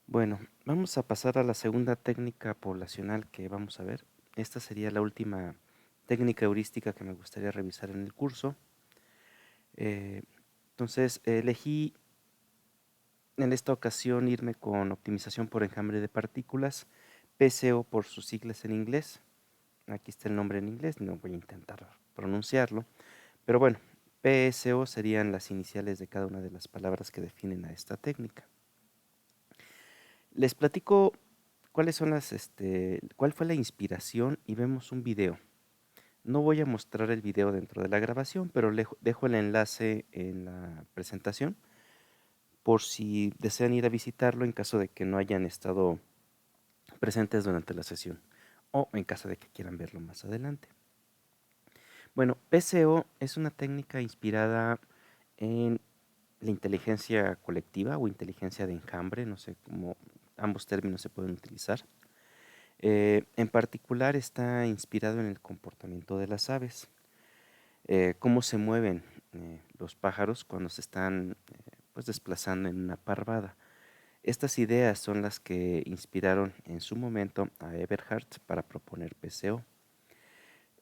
Bueno, vamos a pasar a la segunda técnica poblacional que vamos a ver. Esta sería la última técnica heurística que me gustaría revisar en el curso. Eh, entonces, elegí en esta ocasión irme con optimización por enjambre de partículas, PCO por sus siglas en inglés. Aquí está el nombre en inglés, no voy a intentar pronunciarlo, pero bueno, PSO serían las iniciales de cada una de las palabras que definen a esta técnica. Les platico cuál fue la inspiración y vemos un video. No voy a mostrar el video dentro de la grabación, pero dejo el enlace en la presentación por si desean ir a visitarlo en caso de que no hayan estado presentes durante la sesión o en caso de que quieran verlo más adelante. Bueno, PCO es una técnica inspirada en la inteligencia colectiva o inteligencia de enjambre, no sé cómo ambos términos se pueden utilizar. En particular está inspirado en el comportamiento de las aves, cómo se mueven los pájaros cuando se están pues desplazando en una parvada. Estas ideas son las que inspiraron en su momento a Eberhard para proponer PCO.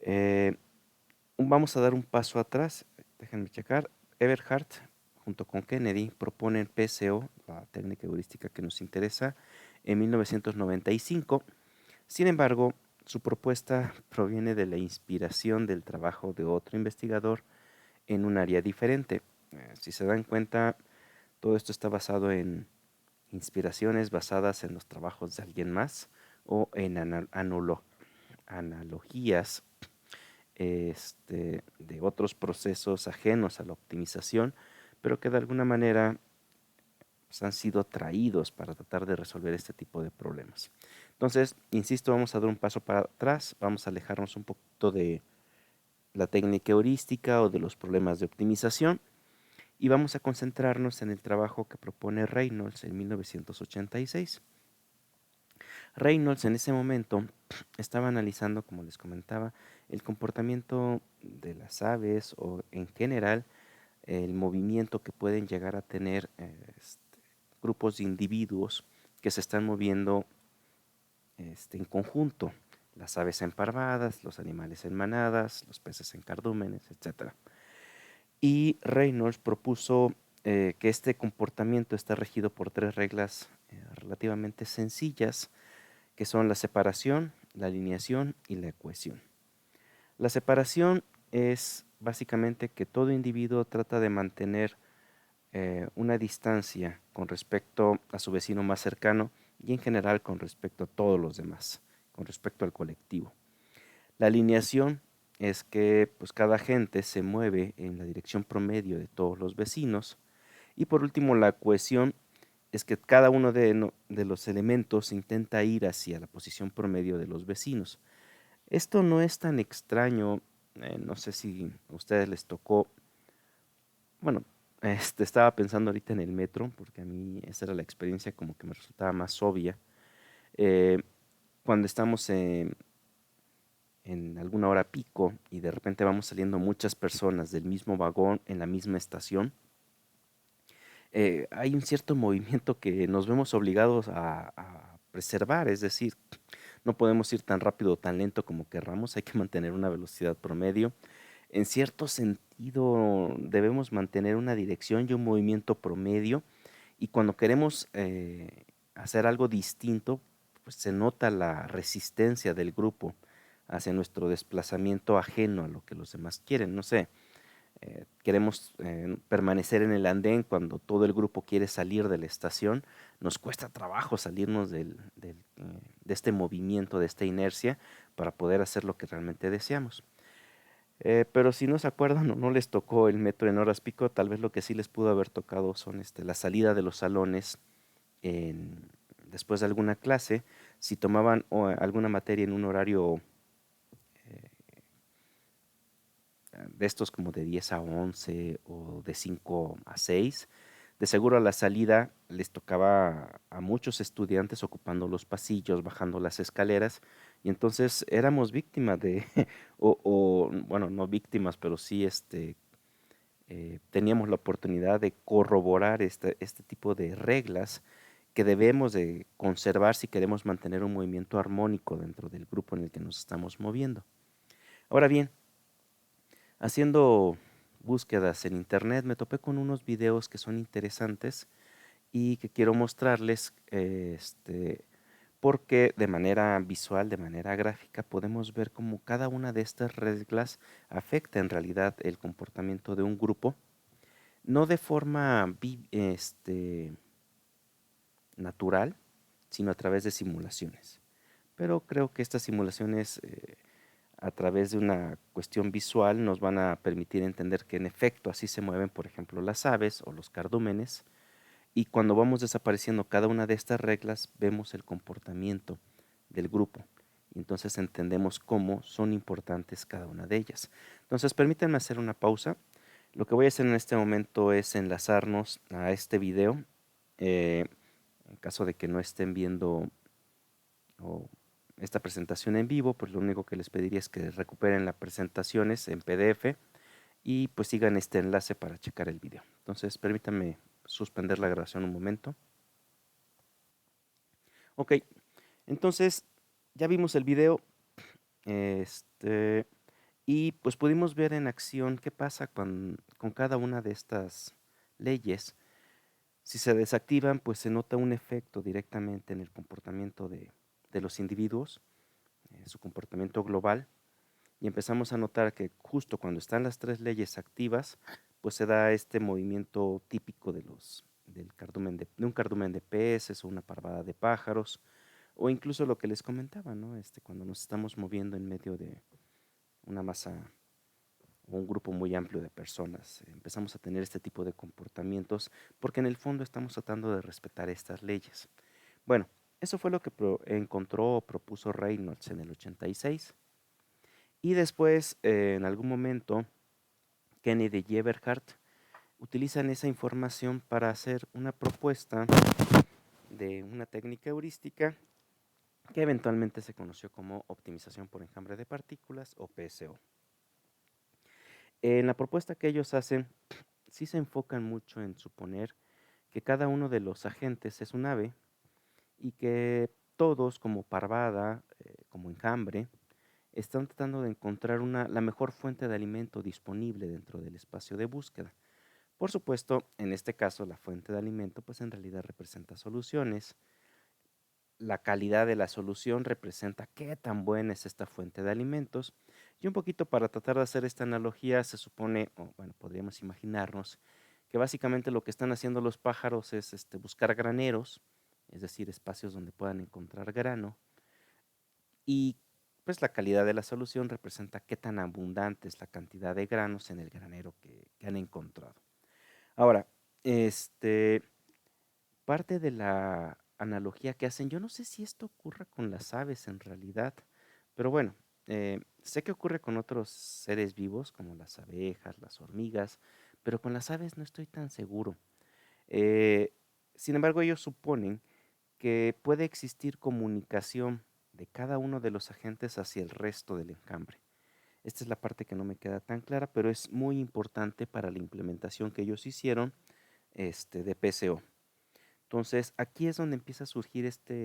Eh, Vamos a dar un paso atrás, déjenme checar. Eberhard junto con Kennedy proponen PCO, la técnica heurística que nos interesa, en 1995. Sin embargo, su propuesta proviene de la inspiración del trabajo de otro investigador en un área diferente. Si se dan cuenta, todo esto está basado en inspiraciones basadas en los trabajos de alguien más o en analogías de otros procesos ajenos a la optimización, pero que de alguna manera pues, han sido traídos para tratar de resolver este tipo de problemas. Entonces, insisto, vamos a dar un paso para atrás, vamos a alejarnos un poquito de la técnica heurística o de los problemas de optimización y vamos a concentrarnos en el trabajo que propone Reynolds en 1986. Reynolds en ese momento estaba analizando, como les comentaba, el comportamiento de las aves o en general el movimiento que pueden llegar a tener grupos de individuos que se están moviendo en conjunto, las aves en parvadas, los animales en manadas, los peces en cardúmenes, etc. Y Reynolds propuso que este comportamiento está regido por tres reglas relativamente sencillas, que son la separación, la alineación y la cohesión. La separación es básicamente que todo individuo trata de mantener una distancia con respecto a su vecino más cercano y en general con respecto a todos los demás, con respecto al colectivo. La alineación es que pues, cada agente se mueve en la dirección promedio de todos los vecinos. Y por último, la cohesión es que cada uno de los elementos intenta ir hacia la posición promedio de los vecinos. Esto no es tan extraño, no sé si a ustedes les tocó, bueno, estaba pensando ahorita en el metro, porque a mí esa era la experiencia como que me resultaba más obvia. Eh, Cuando estamos en alguna hora pico y de repente vamos saliendo muchas personas del mismo vagón en la misma estación, hay un cierto movimiento que nos vemos obligados a preservar, es decir, no podemos ir tan rápido o tan lento como querramos, hay que mantener una velocidad promedio. En cierto sentido, debemos mantener una dirección y un movimiento promedio, y cuando queremos hacer algo distinto, pues se nota la resistencia del grupo hacia nuestro desplazamiento ajeno a lo que los demás quieren. No sé, queremos permanecer en el andén cuando todo el grupo quiere salir de la estación, nos cuesta trabajo salirnos de este movimiento, de esta inercia, para poder hacer lo que realmente deseamos. Pero si no se acuerdan o no les tocó el metro en horas pico, tal vez lo que sí les pudo haber tocado son la salida de los salones después de alguna clase, si tomaban alguna materia en un horario de estos como de 10 a 11 o de 5 a 6, de seguro a la salida les tocaba a muchos estudiantes ocupando los pasillos, bajando las escaleras, y entonces éramos víctimas de, bueno, no víctimas, pero sí teníamos la oportunidad de corroborar este tipo de reglas que debemos de conservar si queremos mantener un movimiento armónico dentro del grupo en el que nos estamos moviendo. Ahora bien, haciendo búsquedas en internet me topé con unos videos que son interesantes y que quiero mostrarles, porque de manera visual, de manera gráfica, podemos ver cómo cada una de estas reglas afecta en realidad el comportamiento de un grupo, no de forma natural, sino a través de simulaciones. Pero creo que estas simulaciones, a través de una cuestión visual, nos van a permitir entender que en efecto así se mueven, por ejemplo, las aves o los cardúmenes, y cuando vamos desapareciendo cada una de estas reglas, vemos el comportamiento del grupo. Y entonces entendemos cómo son importantes cada una de ellas. Entonces, permítanme hacer una pausa. Lo que voy a hacer en este momento es enlazarnos a este video. Eh, en caso de que no estén viendo o esta presentación en vivo, pues lo único que les pediría es que recuperen las presentaciones en PDF y pues sigan este enlace para checar el video. Entonces, permítanme suspender la grabación un momento. Ok, entonces ya vimos el video, este, y pues pudimos ver en acción qué pasa con cada una de estas leyes. Si se desactivan, pues se nota un efecto directamente en el comportamiento de los individuos, su comportamiento global, y empezamos a notar que justo cuando están las tres leyes activas, pues se da este movimiento típico de un cardumen de peces o una parvada de pájaros, o incluso lo que les comentaba, ¿no? Cuando nos estamos moviendo en medio de una masa o un grupo muy amplio de personas, empezamos a tener este tipo de comportamientos porque en el fondo estamos tratando de respetar estas leyes. Bueno, eso fue lo que encontró o propuso Reynolds en el 86. Y después, en algún momento, Kennedy y Eberhardt utilizan esa información para hacer una propuesta de una técnica heurística que eventualmente se conoció como optimización por enjambre de partículas o PSO. En la propuesta que ellos hacen, sí se enfocan mucho en suponer que cada uno de los agentes es un ave y que todos, como parvada, como enjambre, están tratando de encontrar la mejor fuente de alimento disponible dentro del espacio de búsqueda. Por supuesto, en este caso, la fuente de alimento, pues en realidad representa soluciones. La calidad de la solución representa qué tan buena es esta fuente de alimentos. Y un poquito para tratar de hacer esta analogía, se supone, o bueno, podríamos imaginarnos que básicamente lo que están haciendo los pájaros es buscar graneros, es decir, espacios donde puedan encontrar grano, y pues la calidad de la solución representa qué tan abundante es la cantidad de granos en el granero que han encontrado. Ahora, parte de la analogía que hacen, yo no sé si esto ocurra con las aves en realidad, pero bueno, sé que ocurre con otros seres vivos como las abejas, las hormigas, pero con las aves no estoy tan seguro. Eh, Sin embargo, ellos suponen que puede existir comunicación de cada uno de los agentes hacia el resto del enjambre. Esta es la parte que no me queda tan clara, pero es muy importante para la implementación que ellos hicieron, de PCO. Entonces, aquí es donde empieza a surgir esta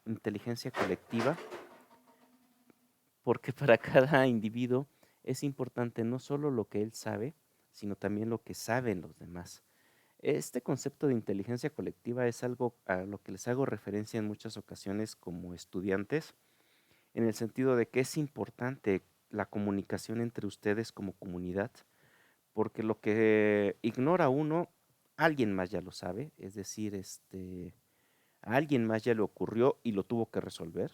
inteligencia colectiva, porque para cada individuo es importante no solo lo que él sabe, sino también lo que saben los demás. Este concepto de inteligencia colectiva es algo a lo que les hago referencia en muchas ocasiones como estudiantes, en el sentido de que es importante la comunicación entre ustedes como comunidad, porque lo que ignora uno, alguien más ya lo sabe, es decir, a alguien más ya le ocurrió y lo tuvo que resolver,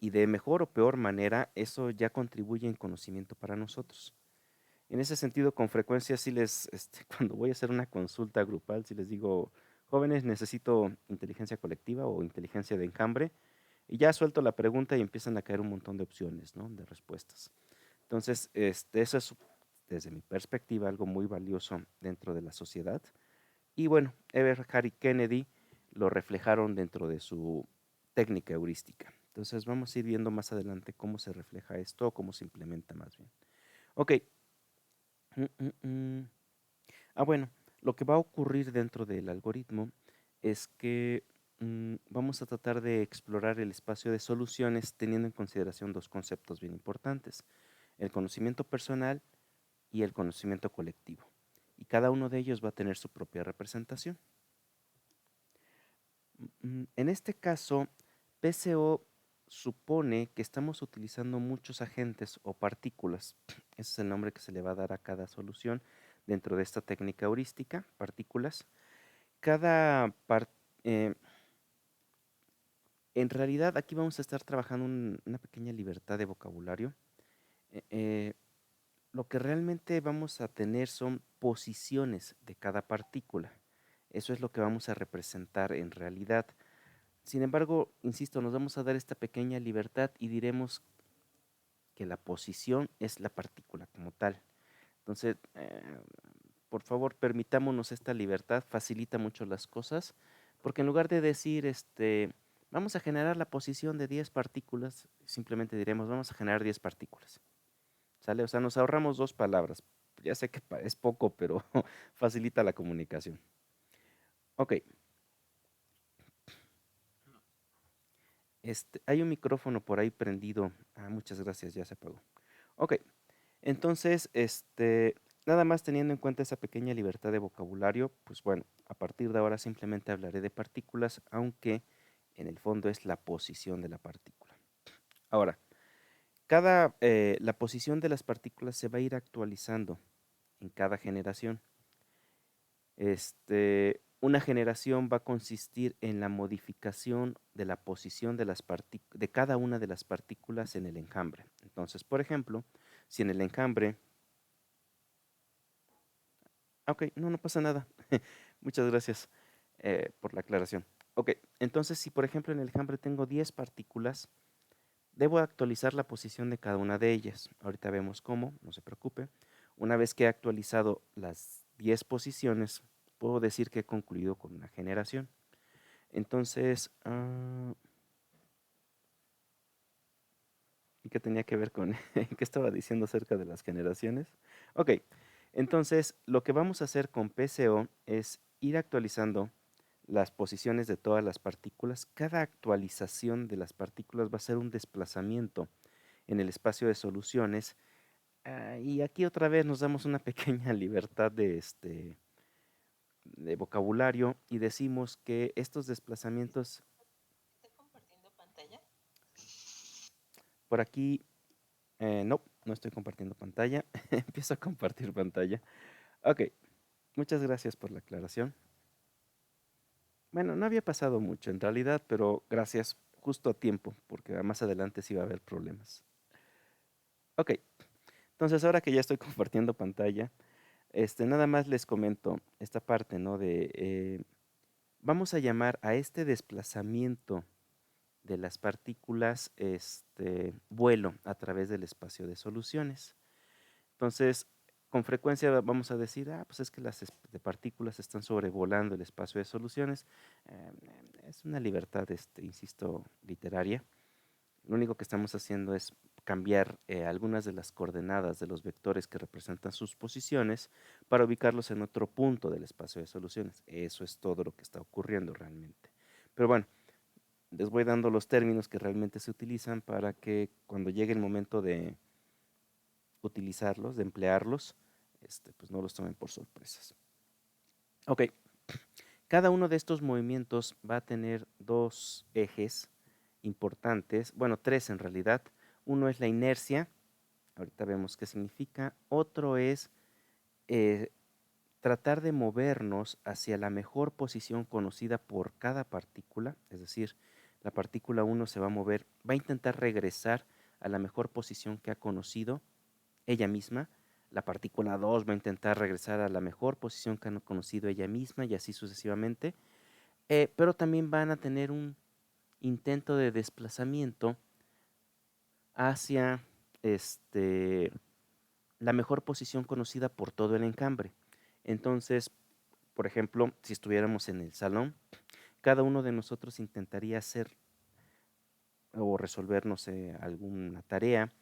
y de mejor o peor manera, eso ya contribuye en conocimiento para nosotros. En ese sentido, con frecuencia sí cuando voy a hacer una consulta grupal, sí les digo, jóvenes, necesito inteligencia colectiva o inteligencia de enjambre, y ya suelto la pregunta y empiezan a caer un montón de opciones, ¿no? De respuestas. Entonces, eso es, desde mi perspectiva, algo muy valioso dentro de la sociedad. Y bueno, Eberhard y Kennedy lo reflejaron dentro de su técnica heurística. Entonces, vamos a ir viendo más adelante cómo se refleja esto o cómo se implementa más bien. Ok. Mm, mm, mm. Bueno, lo que va a ocurrir dentro del algoritmo es que vamos a tratar de explorar el espacio de soluciones teniendo en consideración dos conceptos bien importantes, el conocimiento personal y el conocimiento colectivo. Y cada uno de ellos va a tener su propia representación. En este caso, PCO supone que estamos utilizando muchos agentes o partículas. Ese es el nombre que se le va a dar a cada solución dentro de esta técnica heurística, partículas. Cada eh, en realidad aquí vamos a estar trabajando una pequeña libertad de vocabulario. Eh, eh, lo que realmente vamos a tener son posiciones de cada partícula. Eso es lo que vamos a representar en realidad. Sin embargo, insisto, nos vamos a dar esta pequeña libertad y diremos que la posición es la partícula como tal. Entonces, por favor, permitámonos esta libertad, facilita mucho las cosas, porque en lugar de decir, vamos a generar la posición de 10 partículas, simplemente diremos, vamos a generar 10 partículas. ¿Sale? O sea, nos ahorramos dos palabras. Ya sé que es poco, pero facilita la comunicación. Ok. Hay un micrófono por ahí prendido. Ah, muchas gracias, ya se apagó. Ok. Entonces, nada más teniendo en cuenta esa pequeña libertad de vocabulario, pues bueno, a partir de ahora simplemente hablaré de partículas, aunque en el fondo es la posición de la partícula. Ahora, la posición de las partículas se va a ir actualizando en cada generación. Una generación va a consistir en la modificación de la posición de cada una de las partículas en el enjambre. Entonces, por ejemplo, si en el enjambre... Ok, no, no pasa nada. Muchas gracias por la aclaración. Ok, entonces si por ejemplo en el enjambre tengo 10 partículas, debo actualizar la posición de cada una de ellas. Ahorita vemos cómo, no se preocupe. Una vez que he actualizado las 10 posiciones, puedo decir que he concluido con una generación. Entonces, ¿y qué tenía que ver con qué estaba diciendo acerca de las generaciones? Ok, entonces lo que vamos a hacer con PCO es ir actualizando las posiciones de todas las partículas. Cada actualización de las partículas va a ser un desplazamiento en el espacio de soluciones. Y aquí otra vez nos damos una pequeña libertad de vocabulario y decimos que estos desplazamientos... ¿Está compartiendo pantalla? Por aquí, no, no estoy compartiendo pantalla. Empiezo a compartir pantalla. Ok, muchas gracias por la aclaración. Bueno, no había pasado mucho en realidad, pero gracias justo a tiempo, porque más adelante sí va a haber problemas. Ok, entonces ahora que ya estoy compartiendo pantalla, nada más les comento esta parte, ¿no? Vamos a llamar a este desplazamiento de las partículas, vuelo a través del espacio de soluciones. Entonces, con frecuencia vamos a decir, pues es que las de partículas están sobrevolando el espacio de soluciones. Eh, es una libertad, insisto, literaria. Lo único que estamos haciendo es cambiar algunas de las coordenadas de los vectores que representan sus posiciones para ubicarlos en otro punto del espacio de soluciones. Eso es todo lo que está ocurriendo realmente. Pero bueno, les voy dando los términos que realmente se utilizan para que cuando llegue el momento de utilizarlos, de emplearlos, pues no los tomen por sorpresas. Ok, cada uno de estos movimientos va a tener dos ejes importantes, bueno, tres en realidad. Uno es la inercia, ahorita vemos qué significa. Otro es eh, tratar de movernos hacia la mejor posición conocida por cada partícula, es decir, la partícula 1 se va a mover, va a intentar regresar a la mejor posición que ha conocido ella misma. La partícula 2 va a intentar regresar a la mejor posición que ha conocido ella misma y así sucesivamente. Pero también van a tener un intento de desplazamiento hacia la mejor posición conocida por todo el encambre. Entonces, por ejemplo, si estuviéramos en el salón, cada uno de nosotros intentaría hacer o resolver, no sé, alguna tarea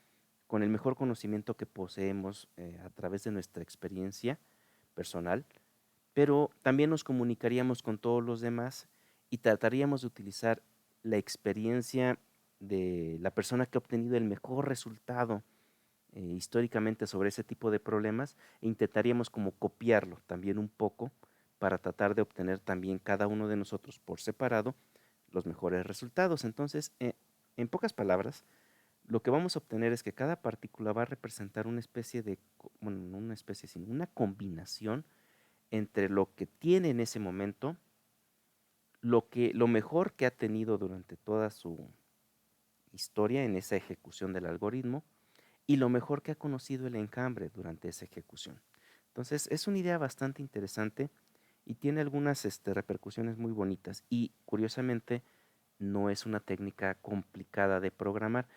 con el mejor conocimiento que poseemos a través de nuestra experiencia personal, pero también nos comunicaríamos con todos los demás y trataríamos de utilizar la experiencia de la persona que ha obtenido el mejor resultado históricamente sobre ese tipo de problemas e intentaríamos como copiarlo también un poco para tratar de obtener también cada uno de nosotros por separado los mejores resultados. Entonces, en pocas palabras, lo que vamos a obtener es que cada partícula va a representar una especie de, bueno, no una especie, sino una combinación entre lo que tiene en ese momento, lo mejor que ha tenido durante toda su historia en esa ejecución del algoritmo y lo mejor que ha conocido el enjambre durante esa ejecución. Entonces, es una idea bastante interesante y tiene algunas repercusiones muy bonitas y curiosamente no es una técnica complicada de programar.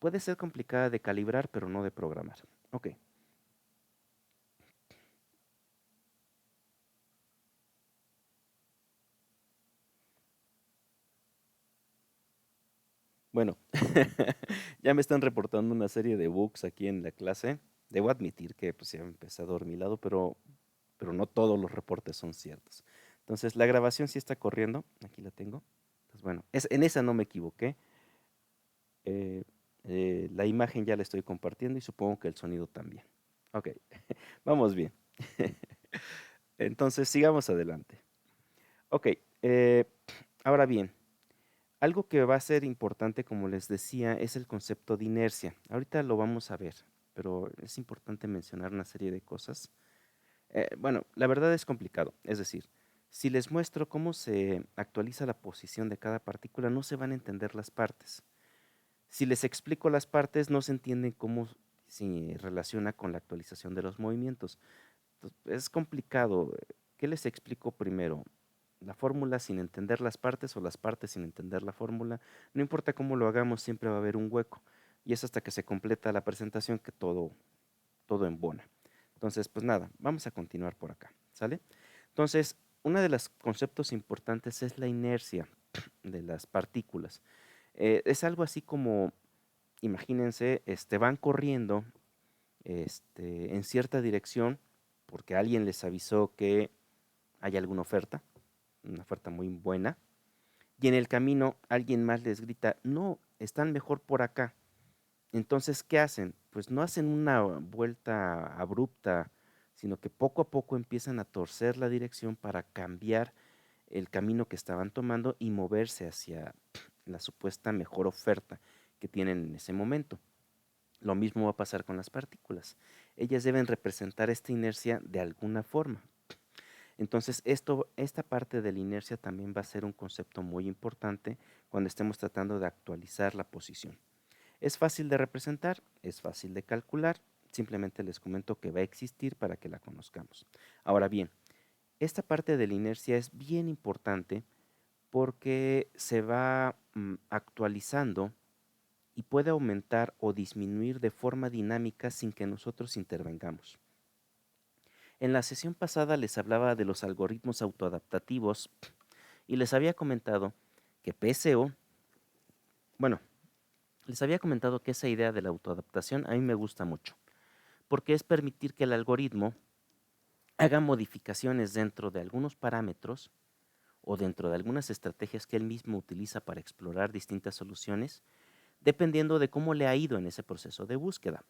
Puede ser complicada de calibrar, pero no de programar. Ok. Bueno, ya me están reportando una serie de bugs aquí en la clase. Debo admitir que pues, se ha empezado dormilado, pero no todos los reportes son ciertos. Entonces, la grabación sí está corriendo. Aquí la tengo. Entonces, bueno, en esa no me equivoqué. Eh, la imagen ya la estoy compartiendo y supongo que el sonido también. Ok, vamos bien. Entonces, sigamos adelante. Ok, eh, ahora bien, algo que va a ser importante, como les decía, es el concepto de inercia. Ahorita lo vamos a ver, pero es importante mencionar una serie de cosas. Bueno, la verdad es complicado. Es decir, si les muestro cómo se actualiza la posición de cada partícula, no se van a entender las partes. Si les explico las partes, no se entienden cómo se relaciona con la actualización de los movimientos. Entonces, es complicado. ¿Qué les explico primero? ¿La fórmula sin entender las partes o las partes sin entender la fórmula? No importa cómo lo hagamos, siempre va a haber un hueco. Y es hasta que se completa la presentación que todo embona. Entonces, pues nada, vamos a continuar por acá, ¿sale? Entonces, uno de los conceptos importantes es la inercia de las partículas. Es algo así como, imagínense, van corriendo en cierta dirección porque alguien les avisó que hay alguna oferta, una oferta muy buena, y en el camino alguien más les grita, no, están mejor por acá. Entonces, ¿qué hacen? Pues no hacen una vuelta abrupta, sino que poco a poco empiezan a torcer la dirección para cambiar el camino que estaban tomando y moverse hacia la supuesta mejor oferta que tienen en ese momento. Lo mismo va a pasar con las partículas. Ellas deben representar esta inercia de alguna forma. Entonces, esta parte de la inercia también va a ser un concepto muy importante cuando estemos tratando de actualizar la posición. Es fácil de representar, es fácil de calcular, simplemente les comento que va a existir para que la conozcamos. Ahora bien, esta parte de la inercia es bien importante porque se va actualizando y puede aumentar o disminuir de forma dinámica sin que nosotros intervengamos. En la sesión pasada les hablaba de los algoritmos autoadaptativos y les había comentado que PSO, bueno, les había comentado que esa idea de la autoadaptación a mí me gusta mucho, porque es permitir que el algoritmo haga modificaciones dentro de algunos parámetros o dentro de algunas estrategias que él mismo utiliza para explorar distintas soluciones, dependiendo de cómo le ha ido en ese proceso de búsqueda.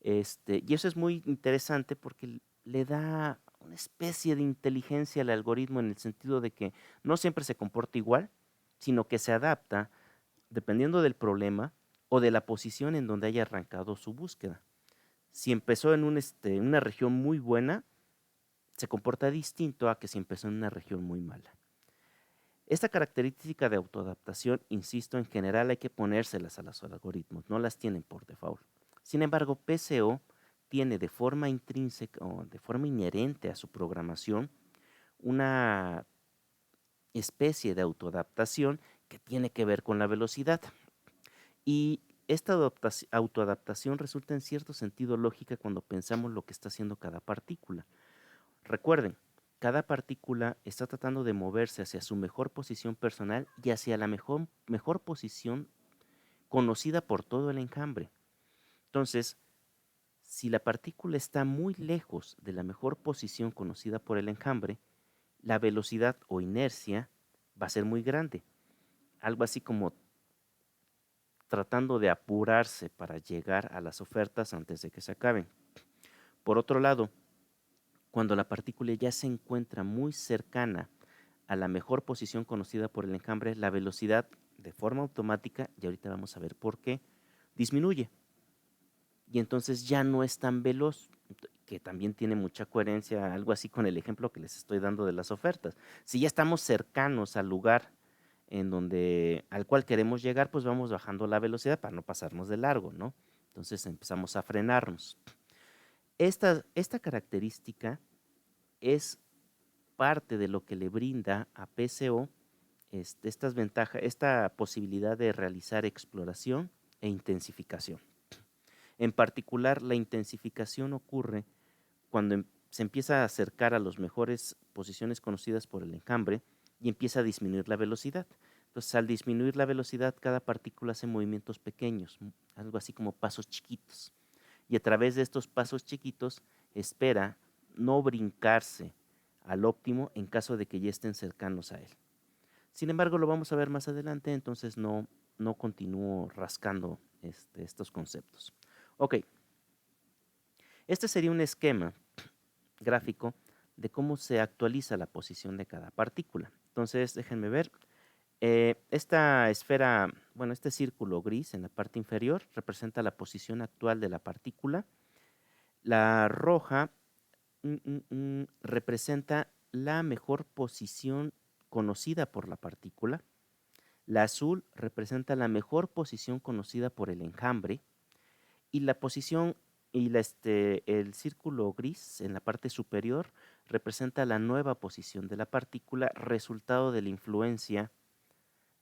Y eso es muy interesante porque le da una especie de inteligencia al algoritmo en el sentido de que no siempre se comporta igual, sino que se adapta dependiendo del problema o de la posición en donde haya arrancado su búsqueda. Si empezó en una región muy buena, se comporta distinto a que si empezó en una región muy mala. Esta característica de autoadaptación, insisto, en general hay que ponérselas a los algoritmos, no las tienen por default. Sin embargo, PCO tiene de forma intrínseca o de forma inherente a su programación una especie de autoadaptación que tiene que ver con la velocidad. Y esta autoadaptación resulta en cierto sentido lógica cuando pensamos lo que está haciendo cada partícula. Recuerden, cada partícula está tratando de moverse hacia su mejor posición personal y hacia la mejor posición conocida por todo el enjambre. Entonces, Si la partícula está muy lejos de la mejor posición conocida por el enjambre, la velocidad o inercia va a ser muy grande, algo así como tratando de apurarse para llegar a las ofertas antes de que se acaben. Por otro lado, cuando la partícula ya se encuentra muy cercana a la mejor posición conocida por el enjambre, la velocidad de forma automática, y ahorita vamos a ver por qué, disminuye y entonces ya no es tan veloz, que también tiene mucha coherencia, algo así con el ejemplo que les estoy dando de las ofertas. Si ya estamos cercanos al lugar al cual queremos llegar, pues vamos bajando la velocidad para no pasarnos de largo, ¿no? Entonces empezamos a frenarnos. Esta característica es parte de lo que le brinda a PCO estas ventajas, esta posibilidad de realizar exploración e intensificación. En particular, la intensificación ocurre cuando se empieza a acercar a las mejores posiciones conocidas por el enjambre y empieza a disminuir la velocidad. Entonces, al disminuir la velocidad, cada partícula hace movimientos pequeños, algo así como pasos chiquitos. Y a través de estos pasos chiquitos espera no brincarse al óptimo en caso de que ya estén cercanos a él. Sin embargo, lo vamos a ver más adelante, entonces no continúo rascando estos conceptos. Ok, este sería un esquema gráfico de cómo se actualiza la posición de cada partícula. Entonces, déjenme ver. Esta esfera, bueno, este círculo gris en la parte inferior representa la posición actual de la partícula. La roja representa la mejor posición conocida por la partícula. La azul representa la mejor posición conocida por el enjambre. Y la posición el círculo gris en la parte superior representa la nueva posición de la partícula, resultado de la influencia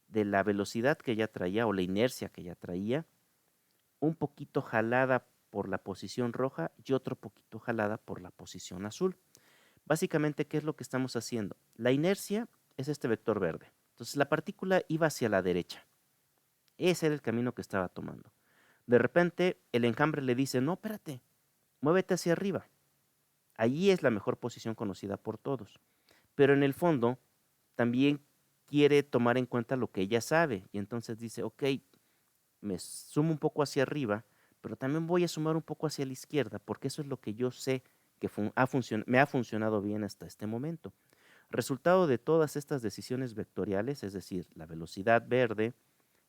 de la velocidad que ya traía o la inercia que ya traía, un poquito jalada por la posición roja y otro poquito jalada por la posición azul. Básicamente, ¿qué es lo que estamos haciendo? La inercia es este vector verde. Entonces, la partícula iba hacia la derecha. Ese era el camino que estaba tomando. De repente, el enjambre le dice, no, espérate, muévete hacia arriba. Allí es la mejor posición conocida por todos. Pero en el fondo, también quiere tomar en cuenta lo que ella sabe. Y entonces dice, ok, me sumo un poco hacia arriba, pero también voy a sumar un poco hacia la izquierda, porque eso es lo que yo sé que me ha funcionado bien hasta este momento. Resultado de todas estas decisiones vectoriales, es decir, la velocidad verde,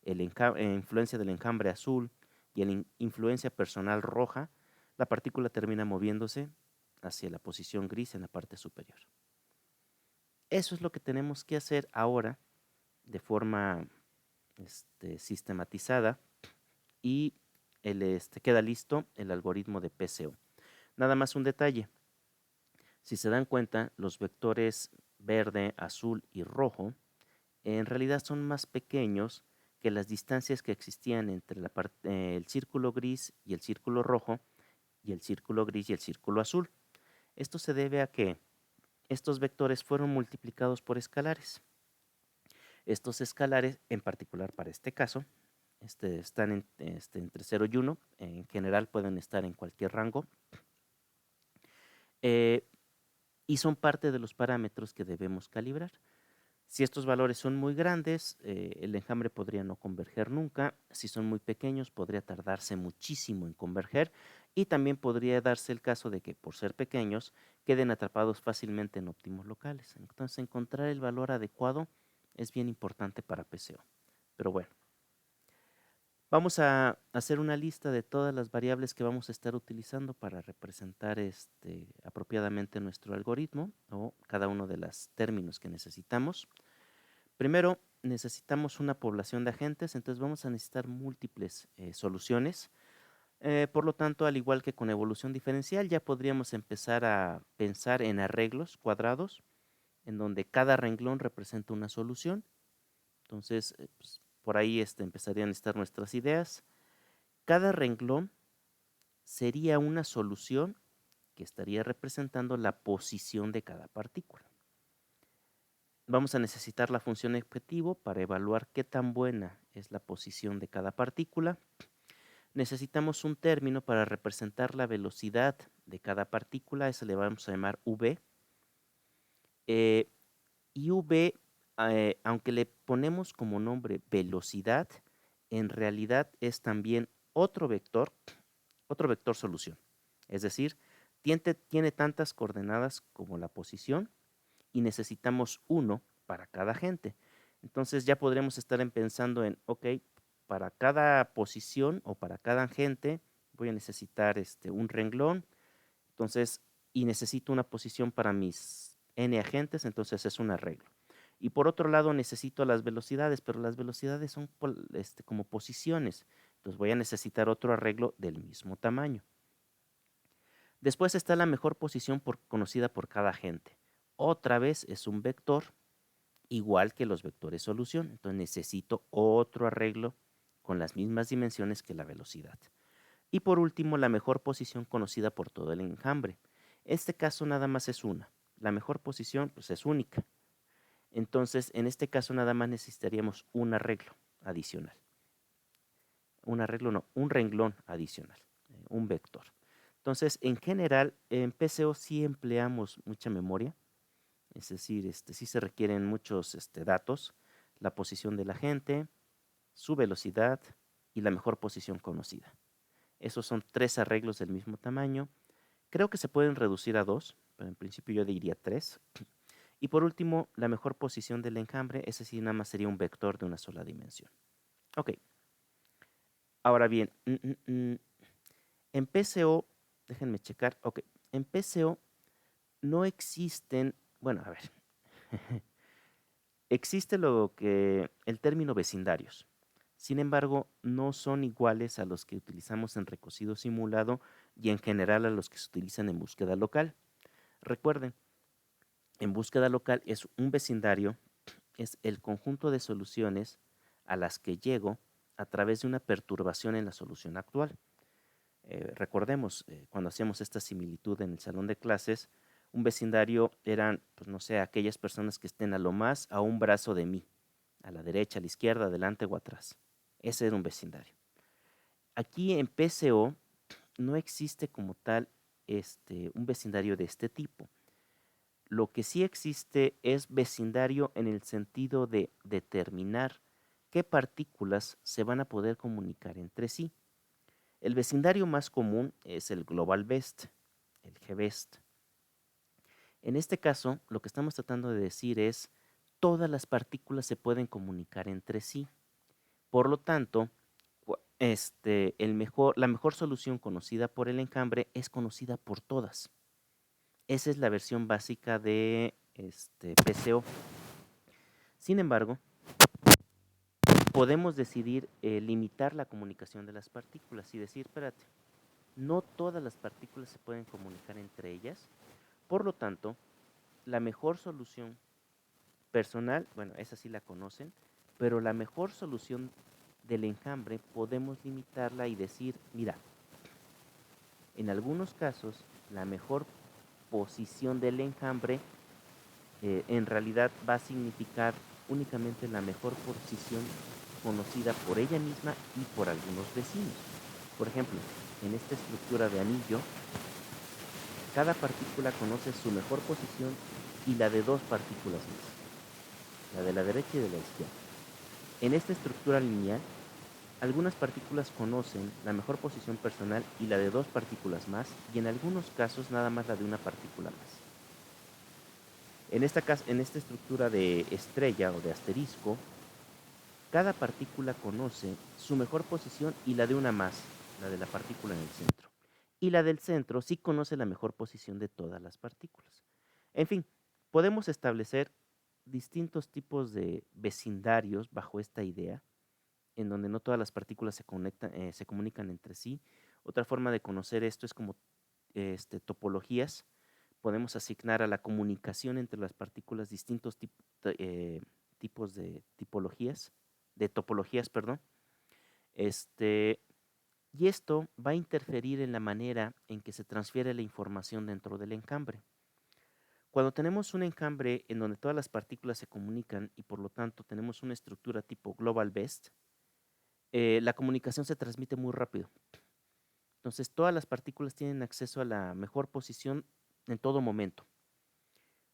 influencia del enjambre azul y la influencia personal roja, la partícula termina moviéndose hacia la posición gris en la parte superior. Eso es lo que tenemos que hacer ahora de forma sistematizada y queda listo el algoritmo de PCO. Nada más un detalle. Si se dan cuenta, los vectores verde, azul y rojo en realidad son más pequeños que las distancias que existían entre el círculo gris y el círculo rojo y el círculo gris y el círculo azul. Esto se debe a que estos vectores fueron multiplicados por escalares. Estos escalares, en particular para este caso, están entre 0 y 1. En general pueden estar en cualquier rango. Y son parte de los parámetros que debemos calibrar. Si estos valores son muy grandes, el enjambre podría no converger nunca. Si son muy pequeños, podría tardarse muchísimo en converger. Y también podría darse el caso de que, por ser pequeños, queden atrapados fácilmente en óptimos locales. Entonces, encontrar el valor adecuado es bien importante para PCO. Pero bueno, vamos a hacer una lista de todas las variables que vamos a estar utilizando para representar apropiadamente nuestro algoritmo o cada uno de los términos que necesitamos. Primero, necesitamos una población de agentes, entonces vamos a necesitar múltiples soluciones. Por lo tanto, al igual que con evolución diferencial, ya podríamos empezar a pensar en arreglos cuadrados, en donde cada renglón representa una solución. Entonces, pues, por ahí empezarían a estar nuestras ideas. Cada renglón sería una solución que estaría representando la posición de cada partícula. Vamos a necesitar la función objetivo para evaluar qué tan buena es la posición de cada partícula. necesitamos un término para representar la velocidad de cada partícula, ese le vamos a llamar v. Eh, y v, aunque le ponemos como nombre velocidad, en realidad es también otro vector solución. Es decir, tiene tantas coordenadas como la posición y necesitamos uno para cada agente. Entonces ya podremos estar pensando en, ok, para cada posición o para cada agente voy a necesitar un renglón, entonces, y necesito una posición para mis n agentes, entonces es un arreglo. Y por otro lado necesito las velocidades, pero las velocidades son como posiciones, entonces voy a necesitar otro arreglo del mismo tamaño. Después está la mejor posición conocida por cada agente. Otra vez es un vector, igual que los vectores solución. Entonces necesito otro arreglo con las mismas dimensiones que la velocidad. Y por último, la mejor posición conocida por todo el enjambre. Este caso nada más es una. La mejor posición pues es única. Entonces, en este caso nada más necesitaríamos un arreglo adicional. Un arreglo no, un renglón adicional, un vector. Entonces, en general, en PCO sí empleamos mucha memoria, es decir, sí se requieren muchos datos, la posición del agente, su velocidad y la mejor posición conocida. Esos son 3 arreglos del mismo tamaño. Creo que se pueden reducir a 2, pero en principio yo diría 3. Y por último, la mejor posición del enjambre, ese sí nada más sería un vector de una sola dimensión. Ok. Ahora bien, en PCO, déjenme checar, ok, en PCO no existen, bueno, a ver, existe el término vecindarios. Sin embargo, no son iguales a los que utilizamos en recocido simulado y en general a los que se utilizan en búsqueda local. Recuerden, en búsqueda local es un vecindario, es el conjunto de soluciones a las que llego a través de una perturbación en la solución actual. Recordemos, cuando hacíamos esta similitud en el salón de clases, un vecindario eran, pues no sé, aquellas personas que estén a lo más a un brazo de mí, a la derecha, a la izquierda, adelante o atrás. Ese era un vecindario. Aquí en PCO no existe como tal un vecindario de este tipo. Lo que sí existe es vecindario en el sentido de determinar qué partículas se van a poder comunicar entre sí. El vecindario más común es el Global Best, el GBEST. En este caso, lo que estamos tratando de decir es todas las partículas se pueden comunicar entre sí. Por lo tanto, la mejor solución conocida por el enjambre es conocida por todas. Esa es la versión básica de PCO. Sin embargo, podemos decidir limitar la comunicación de las partículas y decir, espérate, no todas las partículas se pueden comunicar entre ellas. Por lo tanto, la mejor solución personal, bueno, esa sí la conocen, pero la mejor solución del enjambre podemos limitarla y decir, mira, en algunos casos la mejor posición del enjambre en realidad va a significar únicamente la mejor posición conocida por ella misma y por algunos vecinos. Por ejemplo, en esta estructura de anillo, cada partícula conoce su mejor posición y la de 2 partículas más, la de la derecha y de la izquierda. En esta estructura lineal, algunas partículas conocen la mejor posición personal y la de 2 partículas más, y en algunos casos nada más la de una partícula más. En esta estructura de estrella o de asterisco, cada partícula conoce su mejor posición y la de una más, la de la partícula en el centro. Y la del centro sí conoce la mejor posición de todas las partículas. En fin, podemos establecer distintos tipos de vecindarios bajo esta idea, en donde no todas las partículas se comunican entre sí. Otra forma de conocer esto es como topologías. Podemos asignar a la comunicación entre las partículas distintos tipos de topologías, perdón. Y esto va a interferir en la manera en que se transfiere la información dentro del enjambre. Cuando tenemos un enjambre en donde todas las partículas se comunican y por lo tanto tenemos una estructura tipo Global Best, la comunicación se transmite muy rápido. Entonces, todas las partículas tienen acceso a la mejor posición en todo momento.